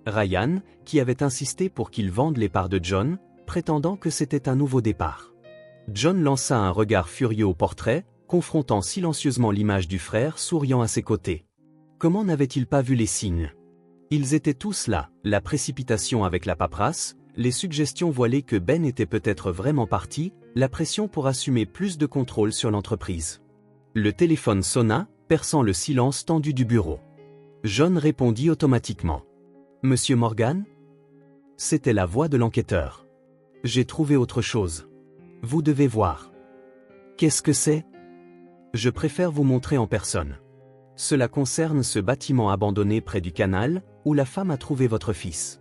Ryan, qui avait insisté pour qu'il vende les parts de John, prétendant que c'était un nouveau départ. John lança un regard furieux au portrait, confrontant silencieusement l'image du frère souriant à ses côtés. Comment n'avait-il pas vu les signes ? Ils étaient tous là, la précipitation avec la paperasse, les suggestions voilées que Ben était peut-être vraiment parti, la pression pour assumer plus de contrôle sur l'entreprise. Le téléphone sonna, perçant le silence tendu du bureau. John répondit automatiquement. « Monsieur Morgan ?» C'était la voix de l'enquêteur. « J'ai trouvé autre chose. Vous devez voir. »« Qu'est-ce que c'est ?»« Je préfère vous montrer en personne. Cela concerne ce bâtiment abandonné près du canal, où la femme a trouvé votre fils. »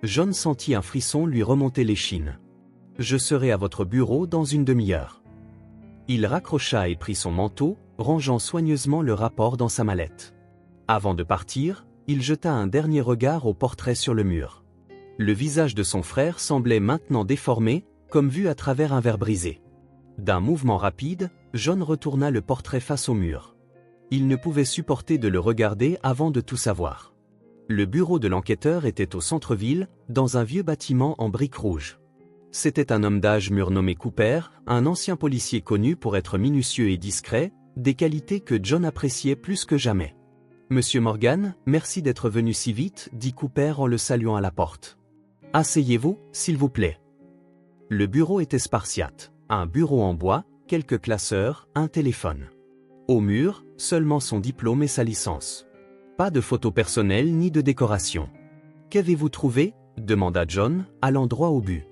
John sentit un frisson lui remonter l'échine. « Je serai à votre bureau dans une demi-heure. » Il raccrocha et prit son manteau, rangeant soigneusement le rapport dans sa mallette. Avant de partir, il jeta un dernier regard au portrait sur le mur. Le visage de son frère semblait maintenant déformé, comme vu à travers un verre brisé. D'un mouvement rapide, John retourna le portrait face au mur. Il ne pouvait supporter de le regarder avant de tout savoir. Le bureau de l'enquêteur était au centre-ville, dans un vieux bâtiment en briques rouges. C'était un homme d'âge mûr nommé Cooper, un ancien policier connu pour être minutieux et discret, des qualités que John appréciait plus que jamais. « Monsieur Morgan, merci d'être venu si vite, » dit Cooper en le saluant à la porte. « Asseyez-vous, s'il vous plaît. » Le bureau était spartiate. Un bureau en bois, quelques classeurs, un téléphone. Au mur, seulement son diplôme et sa licence. Pas de photos personnelles ni de décoration. « Qu'avez-vous trouvé ?» demanda John, allant droit au but.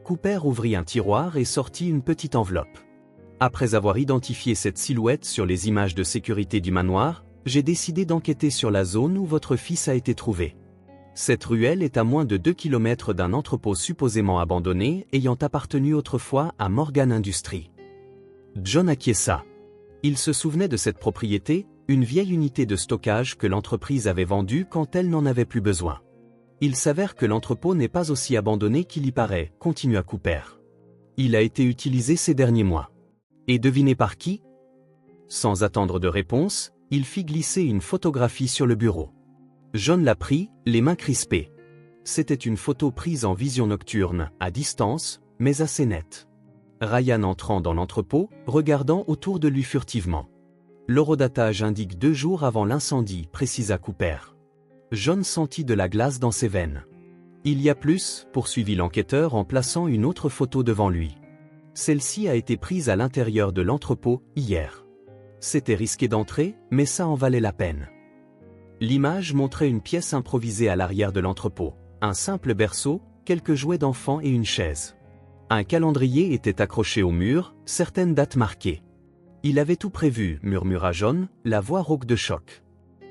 Cooper ouvrit un tiroir et sortit une petite enveloppe. « Après avoir identifié cette silhouette sur les images de sécurité du manoir, j'ai décidé d'enquêter sur la zone où votre fils a été trouvé. Cette ruelle est à moins de 2 km d'un entrepôt supposément abandonné ayant appartenu autrefois à Morgan Industries. » John acquiesça. Il se souvenait de cette propriété, une vieille unité de stockage que l'entreprise avait vendue quand elle n'en avait plus besoin. Il s'avère que l'entrepôt n'est pas aussi abandonné qu'il y paraît, continua Cooper. Il a été utilisé ces derniers mois. Et devinez par qui ? Sans attendre de réponse, il fit glisser une photographie sur le bureau. John la prit, les mains crispées. C'était une photo prise en vision nocturne, à distance, mais assez nette. Ryan entrant dans l'entrepôt, regardant autour de lui furtivement. L'horodatage indique 2 jours avant l'incendie, précisa Cooper. John sentit de la glace dans ses veines. Il y a plus, poursuivit l'enquêteur en plaçant une autre photo devant lui. Celle-ci a été prise à l'intérieur de l'entrepôt, hier. C'était risqué d'entrer, mais ça en valait la peine. L'image montrait une pièce improvisée à l'arrière de l'entrepôt, un simple berceau, quelques jouets d'enfants et une chaise. Un calendrier était accroché au mur, certaines dates marquées. Il avait tout prévu, murmura John, la voix rauque de choc.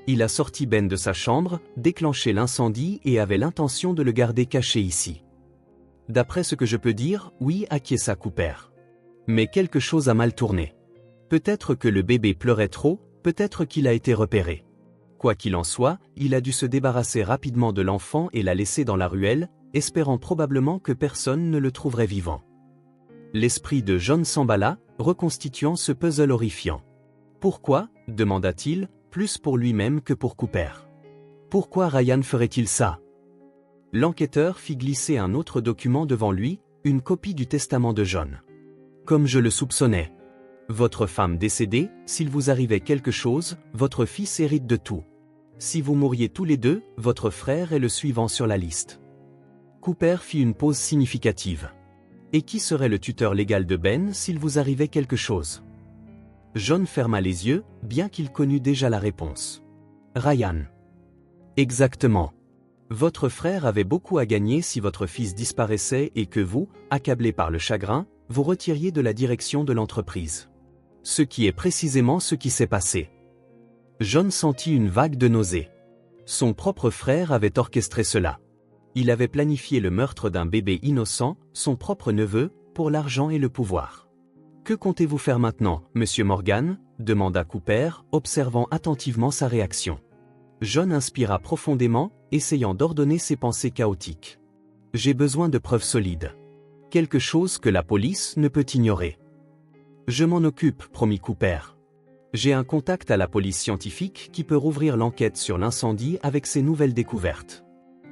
Il a sorti Ben de sa chambre, déclenché l'incendie et avait l'intention de le garder caché ici. D'après ce que je peux dire, oui, acquiesça Cooper. Mais quelque chose a mal tourné. Peut-être que le bébé pleurait trop, peut-être qu'il a été repéré. Quoi qu'il en soit, il a dû se débarrasser rapidement de l'enfant et la laisser dans la ruelle, espérant probablement que personne ne le trouverait vivant. L'esprit de John s'emballa, reconstituant ce puzzle horrifiant. « Pourquoi ?» demanda-t-il, plus pour lui-même que pour Cooper. « Pourquoi Ryan ferait-il ça ?» L'enquêteur fit glisser un autre document devant lui, une copie du testament de John. « Comme je le soupçonnais. Votre femme décédée, s'il vous arrivait quelque chose, votre fils hérite de tout. Si vous mouriez tous les deux, votre frère est le suivant sur la liste. » Cooper fit une pause significative. « Et qui serait le tuteur légal de Ben s'il vous arrivait quelque chose ?» John ferma les yeux, bien qu'il connût déjà la réponse. « Ryan. » »« Exactement. Votre frère avait beaucoup à gagner si votre fils disparaissait et que vous, accablé par le chagrin, vous retiriez de la direction de l'entreprise. Ce qui est précisément ce qui s'est passé. » John sentit une vague de nausée. Son propre frère avait orchestré cela. Il avait planifié le meurtre d'un bébé innocent, son propre neveu, pour l'argent et le pouvoir. « Que comptez-vous faire maintenant, monsieur Morgan ?» demanda Cooper, observant attentivement sa réaction. John inspira profondément, essayant d'ordonner ses pensées chaotiques. « J'ai besoin de preuves solides. Quelque chose que la police ne peut ignorer. »« Je m'en occupe, » promit Cooper. « J'ai un contact à la police scientifique qui peut rouvrir l'enquête sur l'incendie avec ses nouvelles découvertes.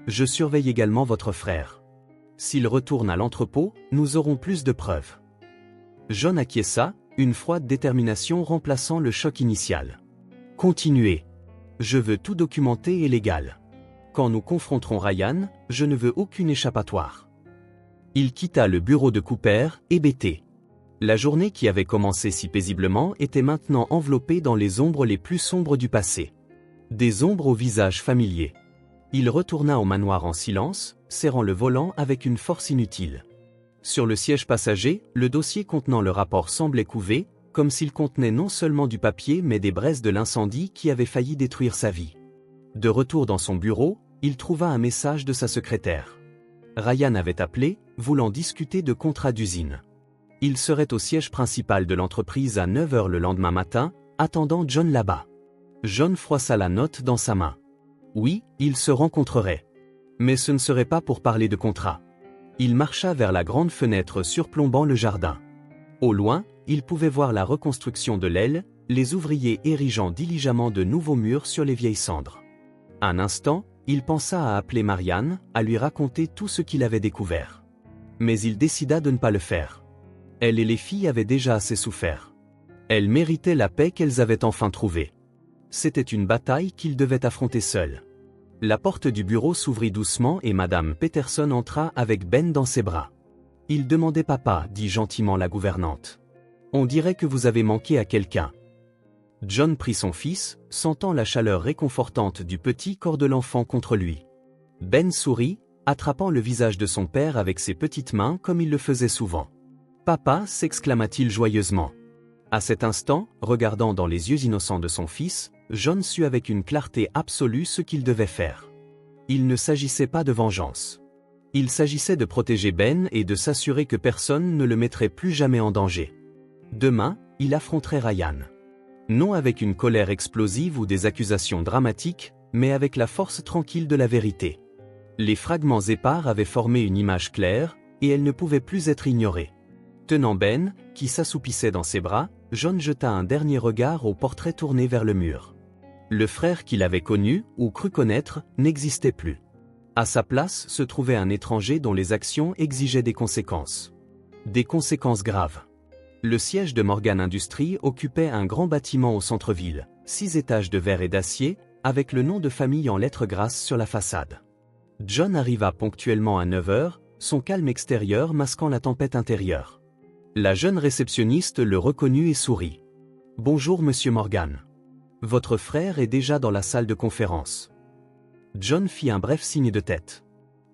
Je surveille également votre frère. S'il retourne à l'entrepôt, nous aurons plus de preuves. » John acquiesça, une froide détermination remplaçant le choc initial. « Continuez. Je veux tout documenter et légal. Quand nous confronterons Ryan, je ne veux aucune échappatoire. » Il quitta le bureau de Cooper, hébété. La journée qui avait commencé si paisiblement était maintenant enveloppée dans les ombres les plus sombres du passé. Des ombres au visage familier. Il retourna au manoir en silence, serrant le volant avec une force inutile. Sur le siège passager, le dossier contenant le rapport semblait couvé, comme s'il contenait non seulement du papier mais des braises de l'incendie qui avait failli détruire sa vie. De retour dans son bureau, il trouva un message de sa secrétaire. Ryan avait appelé, voulant discuter de contrat d'usine. Il serait au siège principal de l'entreprise à 9 h le lendemain matin, attendant John là-bas. John froissa la note dans sa main. Oui, ils se rencontreraient. Mais ce ne serait pas pour parler de contrat. Il marcha vers la grande fenêtre surplombant le jardin. Au loin, il pouvait voir la reconstruction de l'aile, les ouvriers érigeant diligemment de nouveaux murs sur les vieilles cendres. Un instant, il pensa à appeler Marianne, à lui raconter tout ce qu'il avait découvert. Mais il décida de ne pas le faire. Elle et les filles avaient déjà assez souffert. Elles méritaient la paix qu'elles avaient enfin trouvée. C'était une bataille qu'il devait affronter seul. La porte du bureau s'ouvrit doucement et Madame Peterson entra avec Ben dans ses bras. « Il demandait papa, dit gentiment la gouvernante. On dirait que vous avez manqué à quelqu'un. » John prit son fils, sentant la chaleur réconfortante du petit corps de l'enfant contre lui. Ben sourit, attrapant le visage de son père avec ses petites mains comme il le faisait souvent. « Papa » s'exclama-t-il joyeusement. À cet instant, regardant dans les yeux innocents de son fils, John sut avec une clarté absolue ce qu'il devait faire. Il ne s'agissait pas de vengeance. Il s'agissait de protéger Ben et de s'assurer que personne ne le mettrait plus jamais en danger. Demain, il affronterait Ryan. Non avec une colère explosive ou des accusations dramatiques, mais avec la force tranquille de la vérité. Les fragments épars avaient formé une image claire, et elle ne pouvait plus être ignorée. Tenant Ben, qui s'assoupissait dans ses bras, John jeta un dernier regard au portrait tourné vers le mur. Le frère qu'il avait connu, ou cru connaître, n'existait plus. À sa place se trouvait un étranger dont les actions exigeaient des conséquences. Des conséquences graves. Le siège de Morgan Industries occupait un grand bâtiment au centre-ville, 6 étages de verre et d'acier, avec le nom de famille en lettres grasses sur la façade. John arriva ponctuellement à 9 h, son calme extérieur masquant la tempête intérieure. La jeune réceptionniste le reconnut et sourit. « Bonjour Monsieur Morgan. Votre frère est déjà dans la salle de conférence. » John fit un bref signe de tête.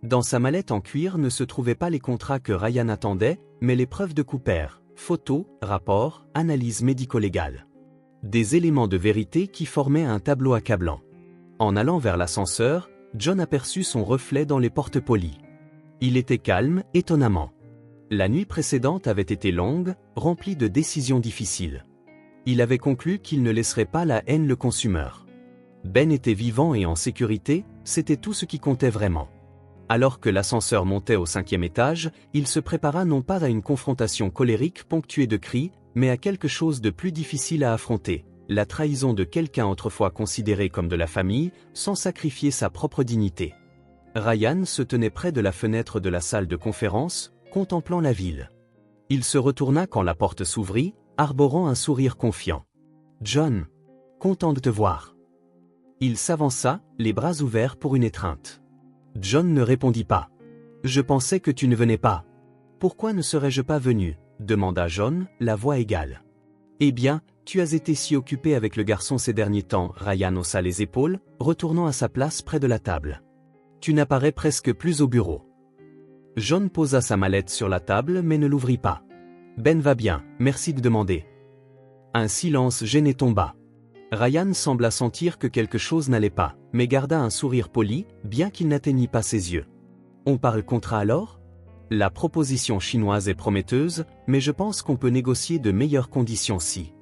Dans sa mallette en cuir ne se trouvaient pas les contrats que Ryan attendait, mais les preuves de Cooper, photos, rapports, analyses médico-légales. Des éléments de vérité qui formaient un tableau accablant. En allant vers l'ascenseur, John aperçut son reflet dans les porte-polis. Il était calme, étonnamment. La nuit précédente avait été longue, remplie de décisions difficiles. Il avait conclu qu'il ne laisserait pas la haine le consumeur. Ben était vivant et en sécurité, c'était tout ce qui comptait vraiment. Alors que l'ascenseur montait au 5e étage, il se prépara non pas à une confrontation colérique ponctuée de cris, mais à quelque chose de plus difficile à affronter, la trahison de quelqu'un autrefois considéré comme de la famille, sans sacrifier sa propre dignité. Ryan se tenait près de la fenêtre de la salle de conférence, contemplant la ville. Il se retourna quand la porte s'ouvrit, arborant un sourire confiant. « John, content de te voir. » Il s'avança, les bras ouverts pour une étreinte. John ne répondit pas. « Je pensais que tu ne venais pas. »« Pourquoi ne serais-je pas venu ?» demanda John, la voix égale. « Eh bien, tu as été si occupé avec le garçon ces derniers temps. » Ryan haussa les épaules, retournant à sa place près de la table. « Tu n'apparais presque plus au bureau. » John posa sa mallette sur la table mais ne l'ouvrit pas. « Ben va bien, merci de demander. » Un silence gêné tomba. Ryan sembla sentir que quelque chose n'allait pas, mais garda un sourire poli, bien qu'il n'atteignît pas ses yeux. « On parle contrat alors ? La proposition chinoise est prometteuse, mais je pense qu'on peut négocier de meilleures conditions si. »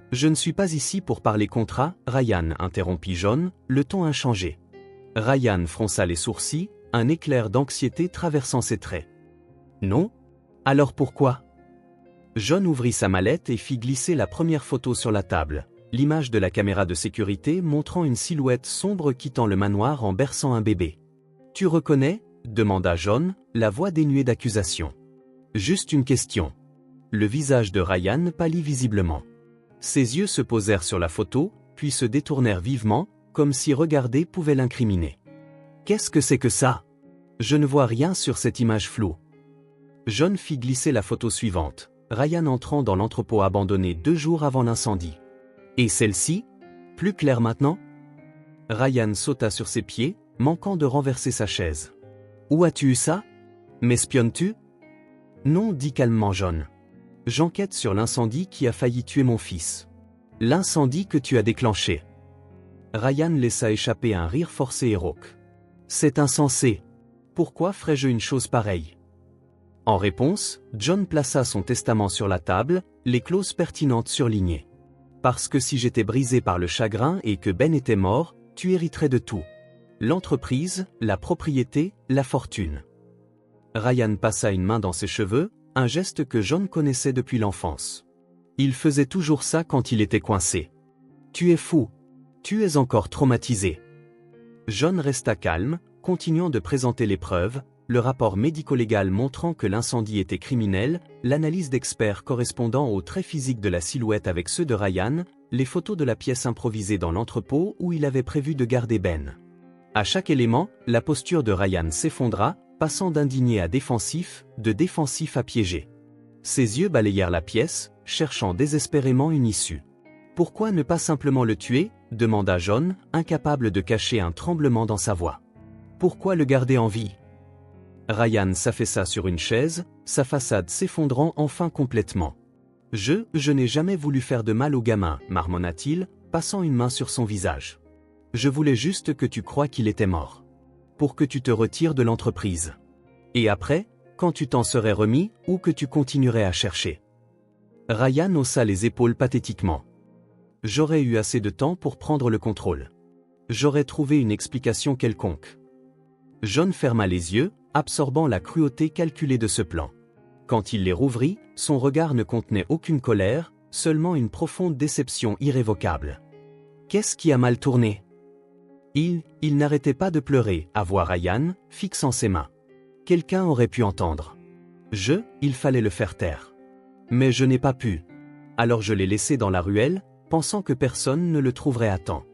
« Je ne suis pas ici pour parler contrat, Ryan, interrompit John, le ton inchangé. Ryan fronça les sourcils, un éclair d'anxiété traversant ses traits. « Non ? Alors pourquoi ?» John ouvrit sa mallette et fit glisser la première photo sur la table, l'image de la caméra de sécurité montrant une silhouette sombre quittant le manoir en berçant un bébé. « Tu reconnais ?» demanda John, la voix dénuée d'accusation. « Juste une question. » Le visage de Ryan pâlit visiblement. Ses yeux se posèrent sur la photo, puis se détournèrent vivement, comme si regarder pouvait l'incriminer. « Qu'est-ce que c'est que ça ? Je ne vois rien sur cette image floue. » John fit glisser la photo suivante, Ryan entrant dans l'entrepôt abandonné 2 jours avant l'incendie. Et celle-ci? Plus claire maintenant? Ryan sauta sur ses pieds, manquant de renverser sa chaise. Où as-tu eu ça? M'espionnes-tu? Non, dit calmement John. J'enquête sur l'incendie qui a failli tuer mon fils. L'incendie que tu as déclenché. Ryan laissa échapper un rire forcé et rauque. C'est insensé. Pourquoi ferais-je une chose pareille? En réponse, John plaça son testament sur la table, les clauses pertinentes surlignées. Parce que si j'étais brisé par le chagrin et que Ben était mort, tu hériterais de tout. L'entreprise, la propriété, la fortune. Ryan passa une main dans ses cheveux, un geste que John connaissait depuis l'enfance. Il faisait toujours ça quand il était coincé. Tu es fou. Tu es encore traumatisé. John resta calme, continuant de présenter les preuves, le rapport médico-légal montrant que l'incendie était criminel, l'analyse d'experts correspondant aux traits physiques de la silhouette avec ceux de Ryan, les photos de la pièce improvisée dans l'entrepôt où il avait prévu de garder Ben. À chaque élément, la posture de Ryan s'effondra, passant d'indigné à défensif, de défensif à piégé. Ses yeux balayèrent la pièce, cherchant désespérément une issue. Pourquoi ne pas simplement le tuer? Demanda John, incapable de cacher un tremblement dans sa voix. Pourquoi le garder en vie? Ryan s'affaissa sur une chaise, sa façade s'effondrant enfin complètement. Je n'ai jamais voulu faire de mal au gamin, marmonna-t-il, passant une main sur son visage. Je voulais juste que tu crois qu'il était mort. Pour que tu te retires de l'entreprise. Et après, quand tu t'en serais remis, ou que tu continuerais à chercher. Ryan haussa les épaules pathétiquement. J'aurais eu assez de temps pour prendre le contrôle. J'aurais trouvé une explication quelconque. John ferma les yeux, absorbant la cruauté calculée de ce plan. Quand il les rouvrit, son regard ne contenait aucune colère, seulement une profonde déception irrévocable. Qu'est-ce qui a mal tourné? Il n'arrêtait pas de pleurer, avoua Ryan, fixant ses mains. Quelqu'un aurait pu entendre. Il fallait le faire taire. Mais je n'ai pas pu. Alors je l'ai laissé dans la ruelle, pensant que personne ne le trouverait à temps.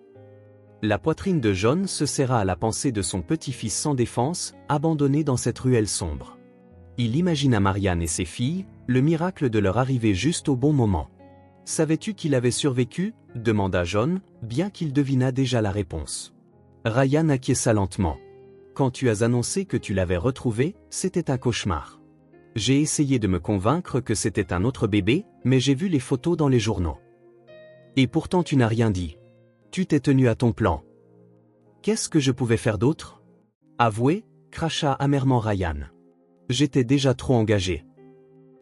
La poitrine de John se serra à la pensée de son petit-fils sans défense, abandonné dans cette ruelle sombre. Il imagina Marianne et ses filles, le miracle de leur arrivée juste au bon moment. « Savais-tu qu'il avait survécu » demanda John, bien qu'il devinât déjà la réponse. Ryan acquiesça lentement. « Quand tu as annoncé que tu l'avais retrouvé, c'était un cauchemar. J'ai essayé de me convaincre que c'était un autre bébé, mais j'ai vu les photos dans les journaux. Et pourtant tu n'as rien dit. Tu t'es tenu à ton plan. Qu'est-ce que je pouvais faire d'autre? Avouez, cracha amèrement Ryan. J'étais déjà trop engagé.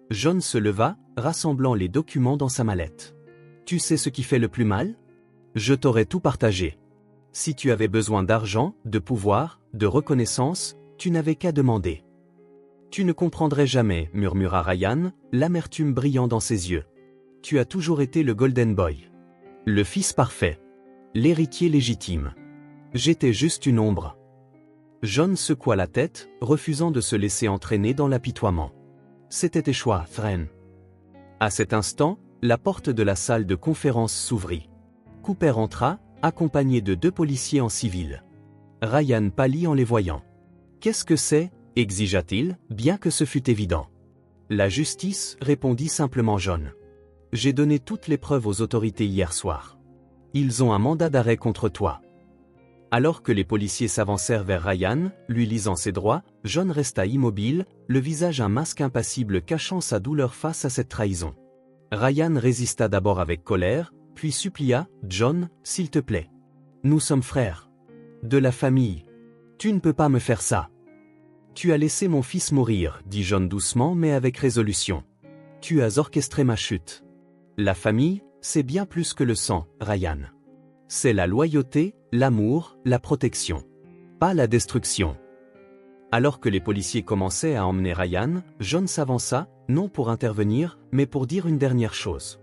John se leva, rassemblant les documents dans sa mallette. Tu sais ce qui fait le plus mal? Je t'aurais tout partagé. Si tu avais besoin d'argent, de pouvoir, de reconnaissance, tu n'avais qu'à demander. Tu ne comprendrais jamais, murmura Ryan, l'amertume brillant dans ses yeux. Tu as toujours été le Golden Boy. Le fils parfait. L'héritier légitime. J'étais juste une ombre. John secoua la tête, refusant de se laisser entraîner dans l'apitoiement. C'était tes choix, Fren. À cet instant, la porte de la salle de conférence s'ouvrit. Cooper entra, accompagné de 2 policiers en civil. Ryan pâlit en les voyant. Qu'est-ce que c'est? Exigea-t-il, bien que ce fût évident. La justice, répondit simplement John. J'ai donné toutes les preuves aux autorités hier soir. Ils ont un mandat d'arrêt contre toi. Alors que les policiers s'avancèrent vers Ryan, lui lisant ses droits, John resta immobile, le visage un masque impassible cachant sa douleur face à cette trahison. Ryan résista d'abord avec colère, puis supplia, « John, s'il te plaît. Nous sommes frères. De la famille. Tu ne peux pas me faire ça. » Tu as laissé mon fils mourir, dit John doucement mais avec résolution. Tu as orchestré ma chute. La famille, c'est bien plus que le sang, Ryan. C'est la loyauté, l'amour, la protection. Pas la destruction. Alors que les policiers commençaient à emmener Ryan, John s'avança, non pour intervenir, mais pour dire une dernière chose.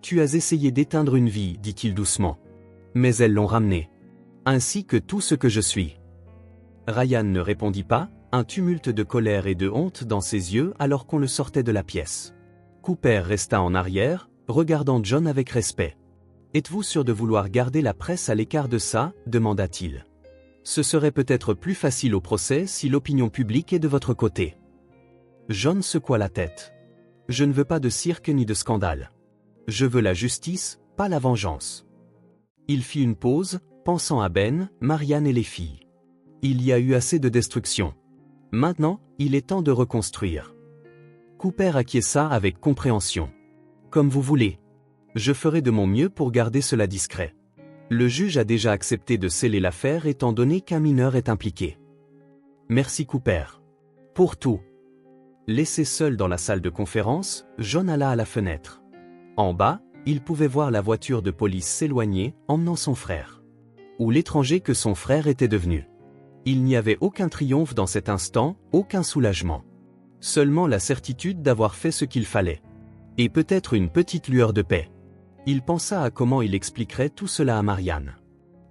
Tu as essayé d'éteindre une vie, dit-il doucement. Mais elles l'ont ramené. Ainsi que tout ce que je suis. Ryan ne répondit pas, un tumulte de colère et de honte dans ses yeux alors qu'on le sortait de la pièce. Cooper resta en arrière, regardant John avec respect. « Êtes-vous sûr de vouloir garder la presse à l'écart de ça » demanda-t-il. « Ce serait peut-être plus facile au procès si l'opinion publique est de votre côté. » John secoua la tête. Je ne veux pas de cirque ni de scandale. Je veux la justice, pas la vengeance. Il fit une pause, pensant à Ben, Marianne et les filles. Il y a eu assez de destruction. Maintenant, il est temps de reconstruire. Cooper acquiesça avec compréhension. Comme vous voulez. Je ferai de mon mieux pour garder cela discret. Le juge a déjà accepté de sceller l'affaire étant donné qu'un mineur est impliqué. Merci Cooper. Pour tout. Laissé seul dans la salle de conférence, John alla à la fenêtre. En bas, il pouvait voir la voiture de police s'éloigner, emmenant son frère. Ou l'étranger que son frère était devenu. Il n'y avait aucun triomphe dans cet instant, aucun soulagement. Seulement la certitude d'avoir fait ce qu'il fallait. Et peut-être une petite lueur de paix. Il pensa à comment il expliquerait tout cela à Marianne.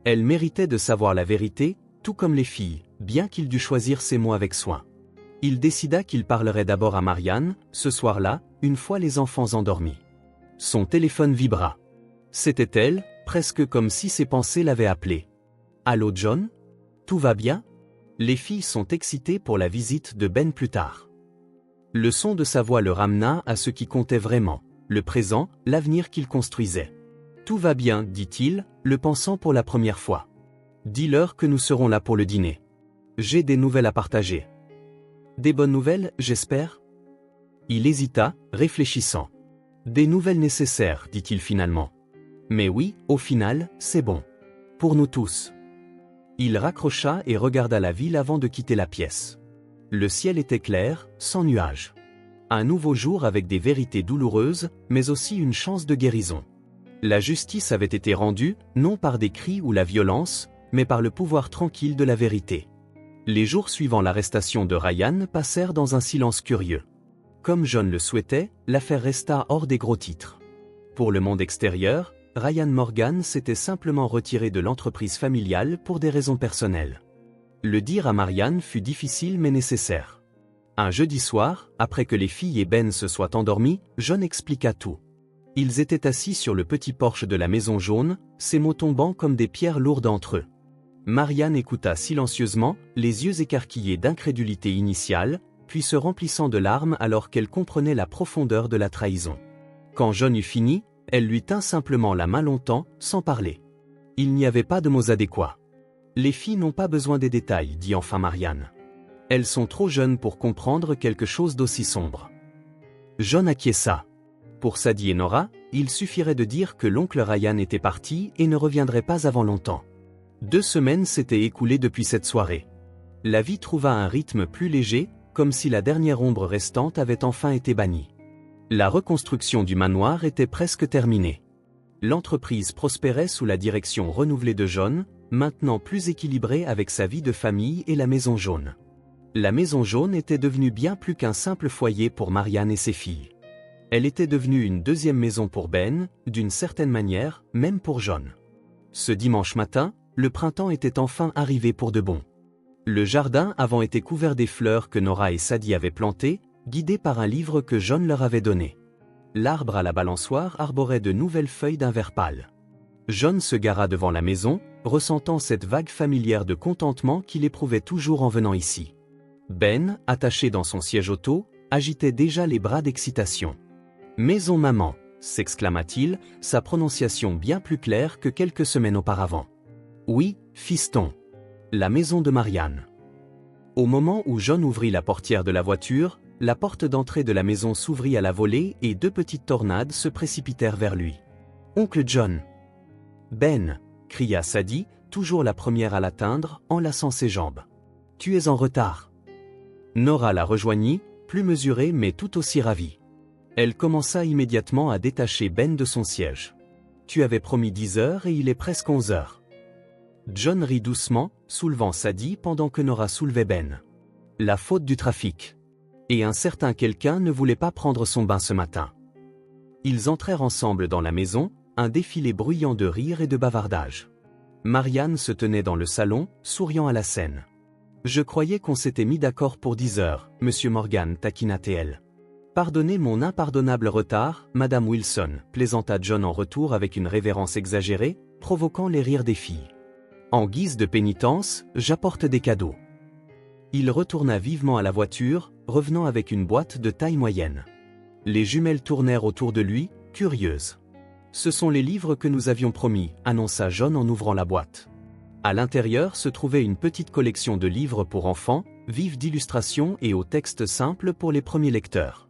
Elle méritait de savoir la vérité, tout comme les filles, bien qu'il dût choisir ses mots avec soin. Il décida qu'il parlerait d'abord à Marianne, ce soir-là, une fois les enfants endormis. Son téléphone vibra. C'était elle, presque comme si ses pensées l'avaient appelé. « Allô John ? Tout va bien ? Les filles sont excitées pour la visite de Ben plus tard. » Le son de sa voix le ramena à ce qui comptait vraiment, le présent, l'avenir qu'il construisait. « Tout va bien, dit-il, le pensant pour la première fois. Dis-leur que nous serons là pour le dîner. J'ai des nouvelles à partager. » Des bonnes nouvelles, j'espère ? Il hésita, réfléchissant. Des nouvelles nécessaires, dit-il finalement. Mais oui, au final, c'est bon. Pour nous tous. Il raccrocha et regarda la ville avant de quitter la pièce. Le ciel était clair, sans nuages. Un nouveau jour avec des vérités douloureuses, mais aussi une chance de guérison. La justice avait été rendue, non par des cris ou la violence, mais par le pouvoir tranquille de la vérité. Les jours suivant l'arrestation de Ryan passèrent dans un silence curieux. Comme John le souhaitait, l'affaire resta hors des gros titres. Pour le monde extérieur, Ryan Morgan s'était simplement retiré de l'entreprise familiale pour des raisons personnelles. Le dire à Marianne fut difficile mais nécessaire. Un jeudi soir, après que les filles et Ben se soient endormis, John expliqua tout. Ils étaient assis sur le petit porche de la maison jaune, ces mots tombant comme des pierres lourdes entre eux. Marianne écouta silencieusement, les yeux écarquillés d'incrédulité initiale, puis se remplissant de larmes alors qu'elle comprenait la profondeur de la trahison. Quand John eut fini, elle lui tint simplement la main longtemps, sans parler. Il n'y avait pas de mots adéquats. Les filles n'ont pas besoin des détails, dit enfin Marianne. Elles sont trop jeunes pour comprendre quelque chose d'aussi sombre. John acquiesça. Pour Sadie et Nora, il suffirait de dire que l'oncle Ryan était parti et ne reviendrait pas avant longtemps. 2 semaines s'étaient écoulées depuis cette soirée. La vie trouva un rythme plus léger, comme si la dernière ombre restante avait enfin été bannie. La reconstruction du manoir était presque terminée. L'entreprise prospérait sous la direction renouvelée de John, maintenant plus équilibrée avec sa vie de famille et la maison jaune. La maison jaune était devenue bien plus qu'un simple foyer pour Marianne et ses filles. Elle était devenue une deuxième maison pour Ben, d'une certaine manière, même pour John. Ce dimanche matin, le printemps était enfin arrivé pour de bon. Le jardin avait été couvert des fleurs que Nora et Sadie avaient plantées, guidées par un livre que John leur avait donné. L'arbre à la balançoire arborait de nouvelles feuilles d'un vert pâle. John se gara devant la maison, ressentant cette vague familière de contentement qu'il éprouvait toujours en venant ici. Ben, attaché dans son siège auto, agitait déjà les bras d'excitation. « Maison maman !» s'exclama-t-il, sa prononciation bien plus claire que quelques semaines auparavant. « Oui, fiston. La maison de Marianne. » Au moment où John ouvrit la portière de la voiture, la porte d'entrée de la maison s'ouvrit à la volée et 2 petites tornades se précipitèrent vers lui. « Oncle John !»« Ben !» cria Sadie, toujours la première à l'atteindre, enlaçant ses jambes. « Tu es en retard. » Nora la rejoignit, plus mesurée mais tout aussi ravie. Elle commença immédiatement à détacher Ben de son siège. « Tu avais promis 10 heures et il est presque 11 heures. » John rit doucement, soulevant Sadie pendant que Nora soulevait Ben. La faute du trafic. Et un certain quelqu'un ne voulait pas prendre son bain ce matin. Ils entrèrent ensemble dans la maison, un défilé bruyant de rires et de bavardages. Marianne se tenait dans le salon, souriant à la scène. « Je croyais qu'on s'était mis d'accord pour 10 heures, Monsieur Morgan, taquina-t-elle. Pardonnez mon impardonnable retard, Madame Wilson, plaisanta John en retour avec une révérence exagérée, provoquant les rires des filles. En guise de pénitence, j'apporte des cadeaux. Il retourna vivement à la voiture, revenant avec une boîte de taille moyenne. Les jumelles tournèrent autour de lui, curieuses. « Ce sont les livres que nous avions promis », annonça John en ouvrant la boîte. À l'intérieur se trouvait une petite collection de livres pour enfants, vifs d'illustrations et aux textes simples pour les premiers lecteurs.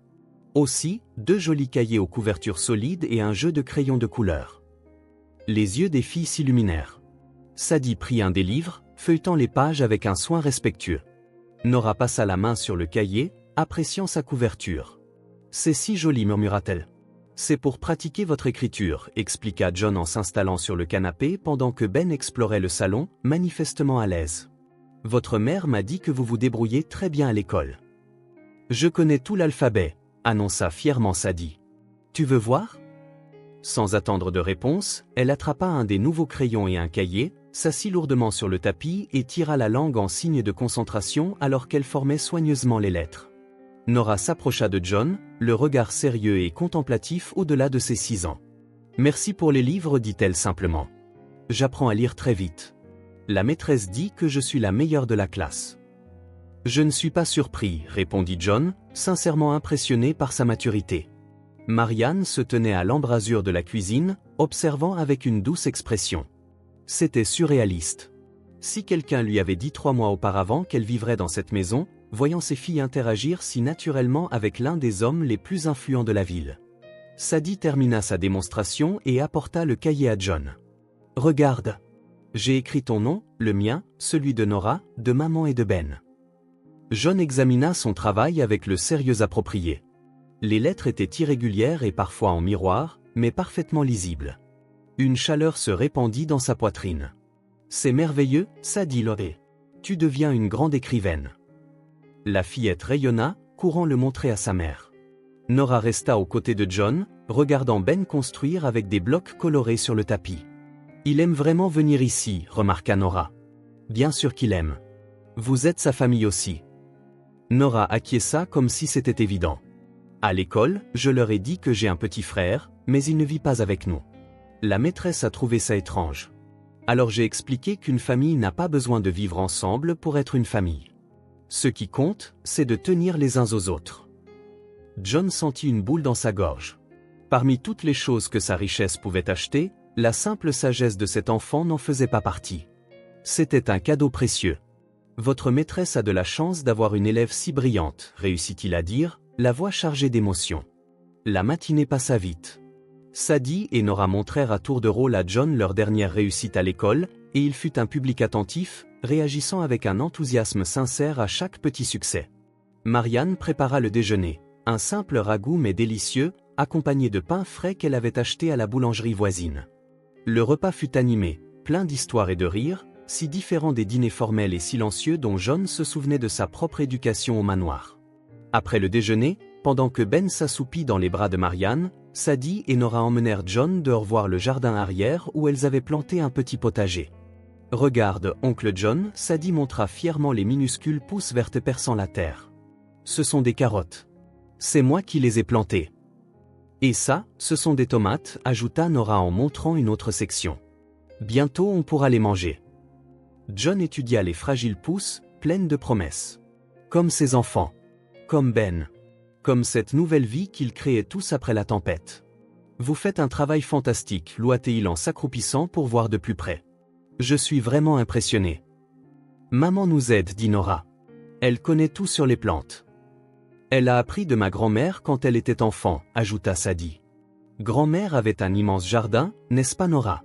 Aussi, 2 jolis cahiers aux couvertures solides et un jeu de crayons de couleur. Les yeux des filles s'illuminèrent. Sadie prit un des livres, feuilletant les pages avec un soin respectueux. Nora passa la main sur le cahier, appréciant sa couverture. « C'est si joli, murmura-t-elle. C'est pour pratiquer votre écriture, expliqua John en s'installant sur le canapé pendant que Ben explorait le salon, manifestement à l'aise. Votre mère m'a dit que vous vous débrouillez très bien à l'école. Je connais tout l'alphabet, annonça fièrement Sadie. Tu veux voir? Sans attendre de réponse, elle attrapa un des nouveaux crayons et un cahier, s'assit lourdement sur le tapis et tira la langue en signe de concentration alors qu'elle formait soigneusement les lettres. Nora s'approcha de John, le regard sérieux et contemplatif au-delà de ses 6 ans. « Merci pour les livres, dit-elle simplement. J'apprends à lire très vite. La maîtresse dit que je suis la meilleure de la classe. » Je ne suis pas surpris, répondit John, sincèrement impressionné par sa maturité. Marianne se tenait à l'embrasure de la cuisine, observant avec une douce expression. C'était surréaliste. Si quelqu'un lui avait dit 3 mois auparavant qu'elle vivrait dans cette maison, voyant ses filles interagir si naturellement avec l'un des hommes les plus influents de la ville. Sadie termina sa démonstration et apporta le cahier à John. « Regarde. J'ai écrit ton nom, le mien, celui de Nora, de maman et de Ben. » John examina son travail avec le sérieux approprié. Les lettres étaient irrégulières et parfois en miroir, mais parfaitement lisibles. Une chaleur se répandit dans sa poitrine. « C'est merveilleux, Sadie Loré. Tu deviens une grande écrivaine. » La fillette rayonna, courant le montrer à sa mère. Nora resta aux côtés de John, regardant Ben construire avec des blocs colorés sur le tapis. « Il aime vraiment venir ici, remarqua Nora. « Bien sûr qu'il aime. Vous êtes sa famille aussi. » Nora acquiesça comme si c'était évident. « À l'école, je leur ai dit que j'ai un petit frère, mais il ne vit pas avec nous. La maîtresse a trouvé ça étrange. Alors j'ai expliqué qu'une famille n'a pas besoin de vivre ensemble pour être une famille. Ce qui compte, c'est de tenir les uns aux autres. » John sentit une boule dans sa gorge. Parmi toutes les choses que sa richesse pouvait acheter, la simple sagesse de cet enfant n'en faisait pas partie. C'était un cadeau précieux. « Votre maîtresse a de la chance d'avoir une élève si brillante, réussit-il à dire, la voix chargée d'émotion. La matinée passa vite. Sadie et Nora montrèrent à tour de rôle à John leur dernière réussite à l'école, et il fut un public attentif, réagissant avec un enthousiasme sincère à chaque petit succès. Marianne prépara le déjeuner, un simple ragoût mais délicieux, accompagné de pain frais qu'elle avait acheté à la boulangerie voisine. Le repas fut animé, plein d'histoires et de rires, si différent des dîners formels et silencieux dont John se souvenait de sa propre éducation au manoir. Après le déjeuner, pendant que Ben s'assoupit dans les bras de Marianne, Sadie et Nora emmenèrent John dehors voir le jardin arrière où elles avaient planté un petit potager. « Regarde, oncle John », Sadie montra fièrement les minuscules pousses vertes perçant la terre. « Ce sont des carottes. C'est moi qui les ai plantées. »« Et ça, ce sont des tomates », ajouta Nora en montrant une autre section. « Bientôt on pourra les manger. » John étudia les fragiles pousses, pleines de promesses. Comme ses enfants. Comme Ben. Comme cette nouvelle vie qu'ils créaient tous après la tempête. « Vous faites un travail fantastique », loua-t-il en s'accroupissant pour voir de plus près. « Je suis vraiment impressionné. »« Maman nous aide », dit Nora. « Elle connaît tout sur les plantes. »« Elle a appris de ma grand-mère quand elle était enfant », ajouta Sadie. « Grand-mère avait un immense jardin, n'est-ce pas Nora ? »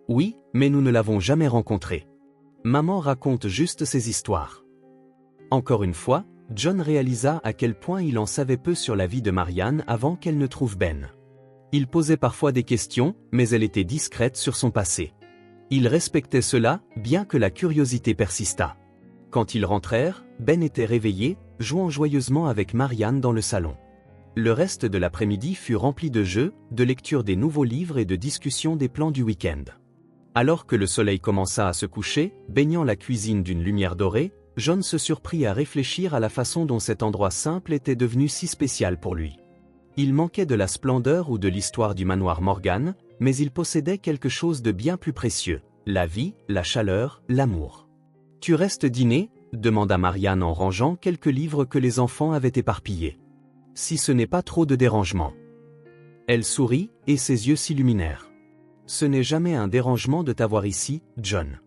« Oui, mais nous ne l'avons jamais rencontrée. Maman raconte juste ses histoires. » Encore une fois, John réalisa à quel point il en savait peu sur la vie de Marianne avant qu'elle ne trouve Ben. Il posait parfois des questions, mais elle était discrète sur son passé. Il respectait cela, bien que la curiosité persistât. Quand ils rentrèrent, Ben était réveillé, jouant joyeusement avec Marianne dans le salon. Le reste de l'après-midi fut rempli de jeux, de lecture des nouveaux livres et de discussion des plans du week-end. Alors que le soleil commença à se coucher, baignant la cuisine d'une lumière dorée, John se surprit à réfléchir à la façon dont cet endroit simple était devenu si spécial pour lui. Il manquait de la splendeur ou de l'histoire du manoir Morgan, mais il possédait quelque chose de bien plus précieux, la vie, la chaleur, l'amour. « Tu restes dîner ?» demanda Marianne en rangeant quelques livres que les enfants avaient éparpillés. Si ce n'est pas trop de dérangement. Elle sourit, et ses yeux s'illuminèrent. Ce n'est jamais un dérangement de t'avoir ici, John.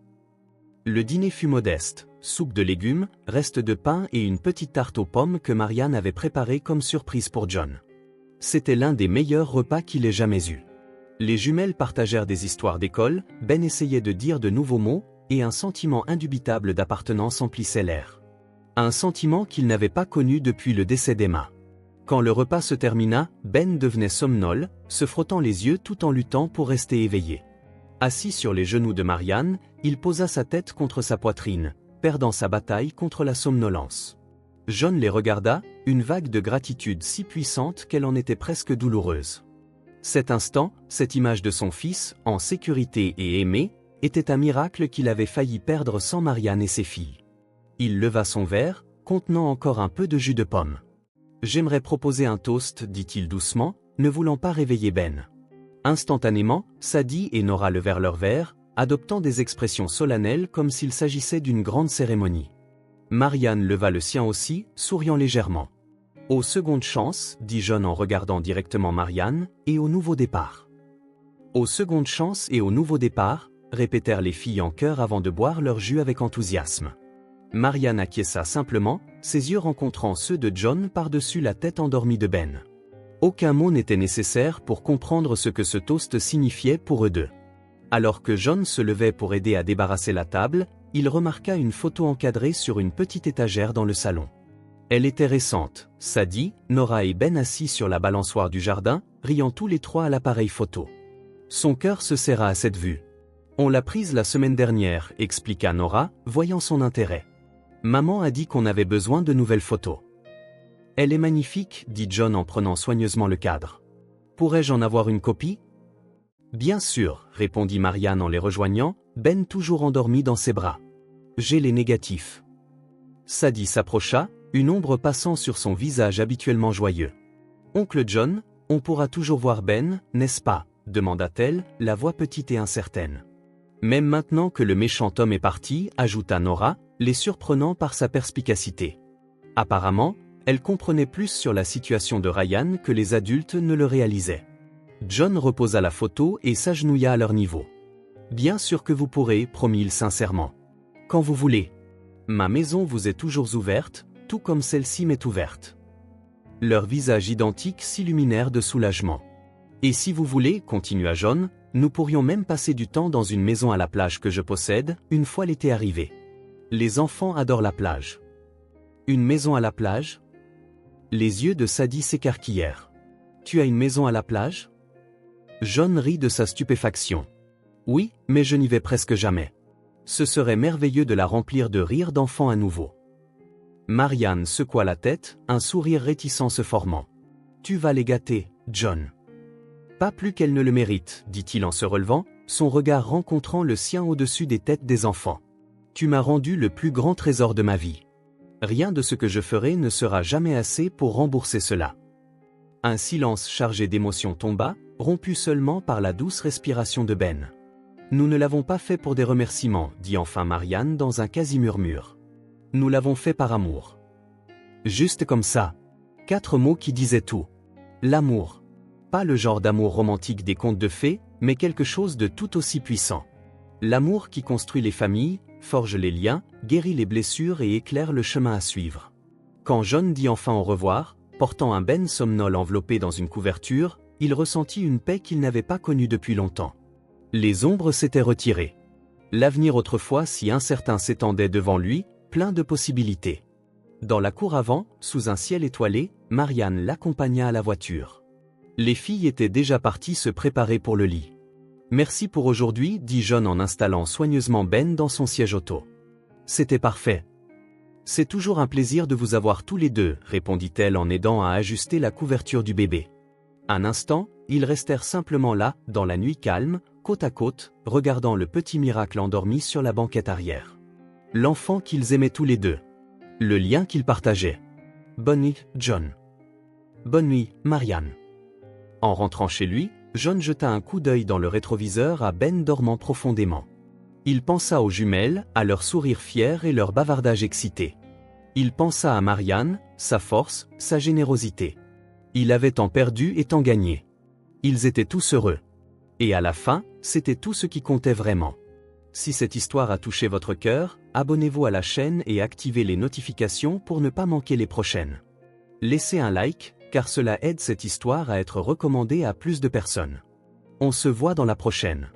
Le dîner fut modeste, soupe de légumes, restes de pain et une petite tarte aux pommes que Marianne avait préparée comme surprise pour John. C'était l'un des meilleurs repas qu'il ait jamais eu. Les jumelles partagèrent des histoires d'école, Ben essayait de dire de nouveaux mots, et un sentiment indubitable d'appartenance emplissait l'air. Un sentiment qu'il n'avait pas connu depuis le décès d'Emma. Quand le repas se termina, Ben devenait somnolent, se frottant les yeux tout en luttant pour rester éveillé. Assis sur les genoux de Marianne, il posa sa tête contre sa poitrine, perdant sa bataille contre la somnolence. John les regarda, une vague de gratitude si puissante qu'elle en était presque douloureuse. Cet instant, cette image de son fils, en sécurité et aimé, était un miracle qu'il avait failli perdre sans Marianne et ses filles. Il leva son verre, contenant encore un peu de jus de pomme. « J'aimerais proposer un toast, dit-il doucement, ne voulant pas réveiller Ben. » Instantanément, Sadie et Nora levèrent leurs verres, adoptant des expressions solennelles comme s'il s'agissait d'une grande cérémonie. Marianne leva le sien aussi, souriant légèrement. « Aux secondes chances, dit John en regardant directement Marianne, et au nouveau départ. »« Aux secondes chances et au nouveau départ, » répétèrent les filles en chœur avant de boire leur jus avec enthousiasme. Marianne acquiesça simplement, ses yeux rencontrant ceux de John par-dessus la tête endormie de Ben. Aucun mot n'était nécessaire pour comprendre ce que ce toast signifiait pour eux deux. Alors que John se levait pour aider à débarrasser la table, il remarqua une photo encadrée sur une petite étagère dans le salon. Elle était récente, Sadie, Nora et Ben assis sur la balançoire du jardin, riant tous les trois à l'appareil photo. Son cœur se serra à cette vue. « On l'a prise la semaine dernière, » expliqua Nora, voyant son intérêt. « Maman a dit qu'on avait besoin de nouvelles photos. »« Elle est magnifique, » dit John en prenant soigneusement le cadre. « Pourrais-je en avoir une copie ?»« Bien sûr, » répondit Marianne en les rejoignant, Ben toujours endormi dans ses bras. « J'ai les négatifs. » Sadie s'approcha, une ombre passant sur son visage habituellement joyeux. « Oncle John, on pourra toujours voir Ben, n'est-ce pas ?» demanda-t-elle, la voix petite et incertaine. « Même maintenant que le méchant homme est parti, » ajouta Nora, les surprenant par sa perspicacité. Apparemment, elle comprenait plus sur la situation de Ryan que les adultes ne le réalisaient. John reposa la photo et s'agenouilla à leur niveau. « Bien sûr que vous pourrez, promit-il sincèrement. Quand vous voulez. Ma maison vous est toujours ouverte, tout comme celle-ci m'est ouverte. » Leurs visages identiques s'illuminèrent de soulagement. « Et si vous voulez, continua John, nous pourrions même passer du temps dans une maison à la plage que je possède, une fois l'été arrivé. Les enfants adorent la plage. » Une maison à la plage ? Les yeux de Sadie s'écarquillèrent. « Tu as une maison à la plage ?» John rit de sa stupéfaction. « Oui, mais je n'y vais presque jamais. Ce serait merveilleux de la remplir de rires d'enfants à nouveau. » Marianne secoua la tête, un sourire réticent se formant. « Tu vas les gâter, John. » « Pas plus qu'elle ne le mérite, » dit-il en se relevant, son regard rencontrant le sien au-dessus des têtes des enfants. « Tu m'as rendu le plus grand trésor de ma vie. Rien de ce que je ferai ne sera jamais assez pour rembourser cela. » Un silence chargé d'émotion tomba, rompu seulement par la douce respiration de Ben. « Nous ne l'avons pas fait pour des remerciements, » dit enfin Marianne dans un quasi-murmure. « Nous l'avons fait par amour. » Juste comme ça. 4 mots qui disaient tout. L'amour. Pas le genre d'amour romantique des contes de fées, mais quelque chose de tout aussi puissant. L'amour qui construit les familles, forge les liens, guérit les blessures et éclaire le chemin à suivre. Quand John dit enfin au revoir, portant un Ben somnol enveloppé dans une couverture, il ressentit une paix qu'il n'avait pas connue depuis longtemps. Les ombres s'étaient retirées. L'avenir autrefois si incertain s'étendait devant lui, plein de possibilités. Dans la cour avant, sous un ciel étoilé, Marianne l'accompagna à la voiture. Les filles étaient déjà parties se préparer pour le lit. « Merci pour aujourd'hui, » dit John en installant soigneusement Ben dans son siège auto. « C'était parfait. »« C'est toujours un plaisir de vous avoir tous les deux, » répondit-elle en aidant à ajuster la couverture du bébé. Un instant, ils restèrent simplement là, dans la nuit calme, côte à côte, regardant le petit miracle endormi sur la banquette arrière. L'enfant qu'ils aimaient tous les deux. Le lien qu'ils partageaient. Bonne nuit, John. Bonne nuit, Marianne. En rentrant chez lui, John jeta un coup d'œil dans le rétroviseur à Ben dormant profondément. Il pensa aux jumelles, à leur sourire fier et leur bavardage excité. Il pensa à Marianne, sa force, sa générosité. Il avait tant perdu et tant gagné. Ils étaient tous heureux. Et à la fin, c'était tout ce qui comptait vraiment. Si cette histoire a touché votre cœur, abonnez-vous à la chaîne et activez les notifications pour ne pas manquer les prochaines. Laissez un like, car cela aide cette histoire à être recommandée à plus de personnes. On se voit dans la prochaine.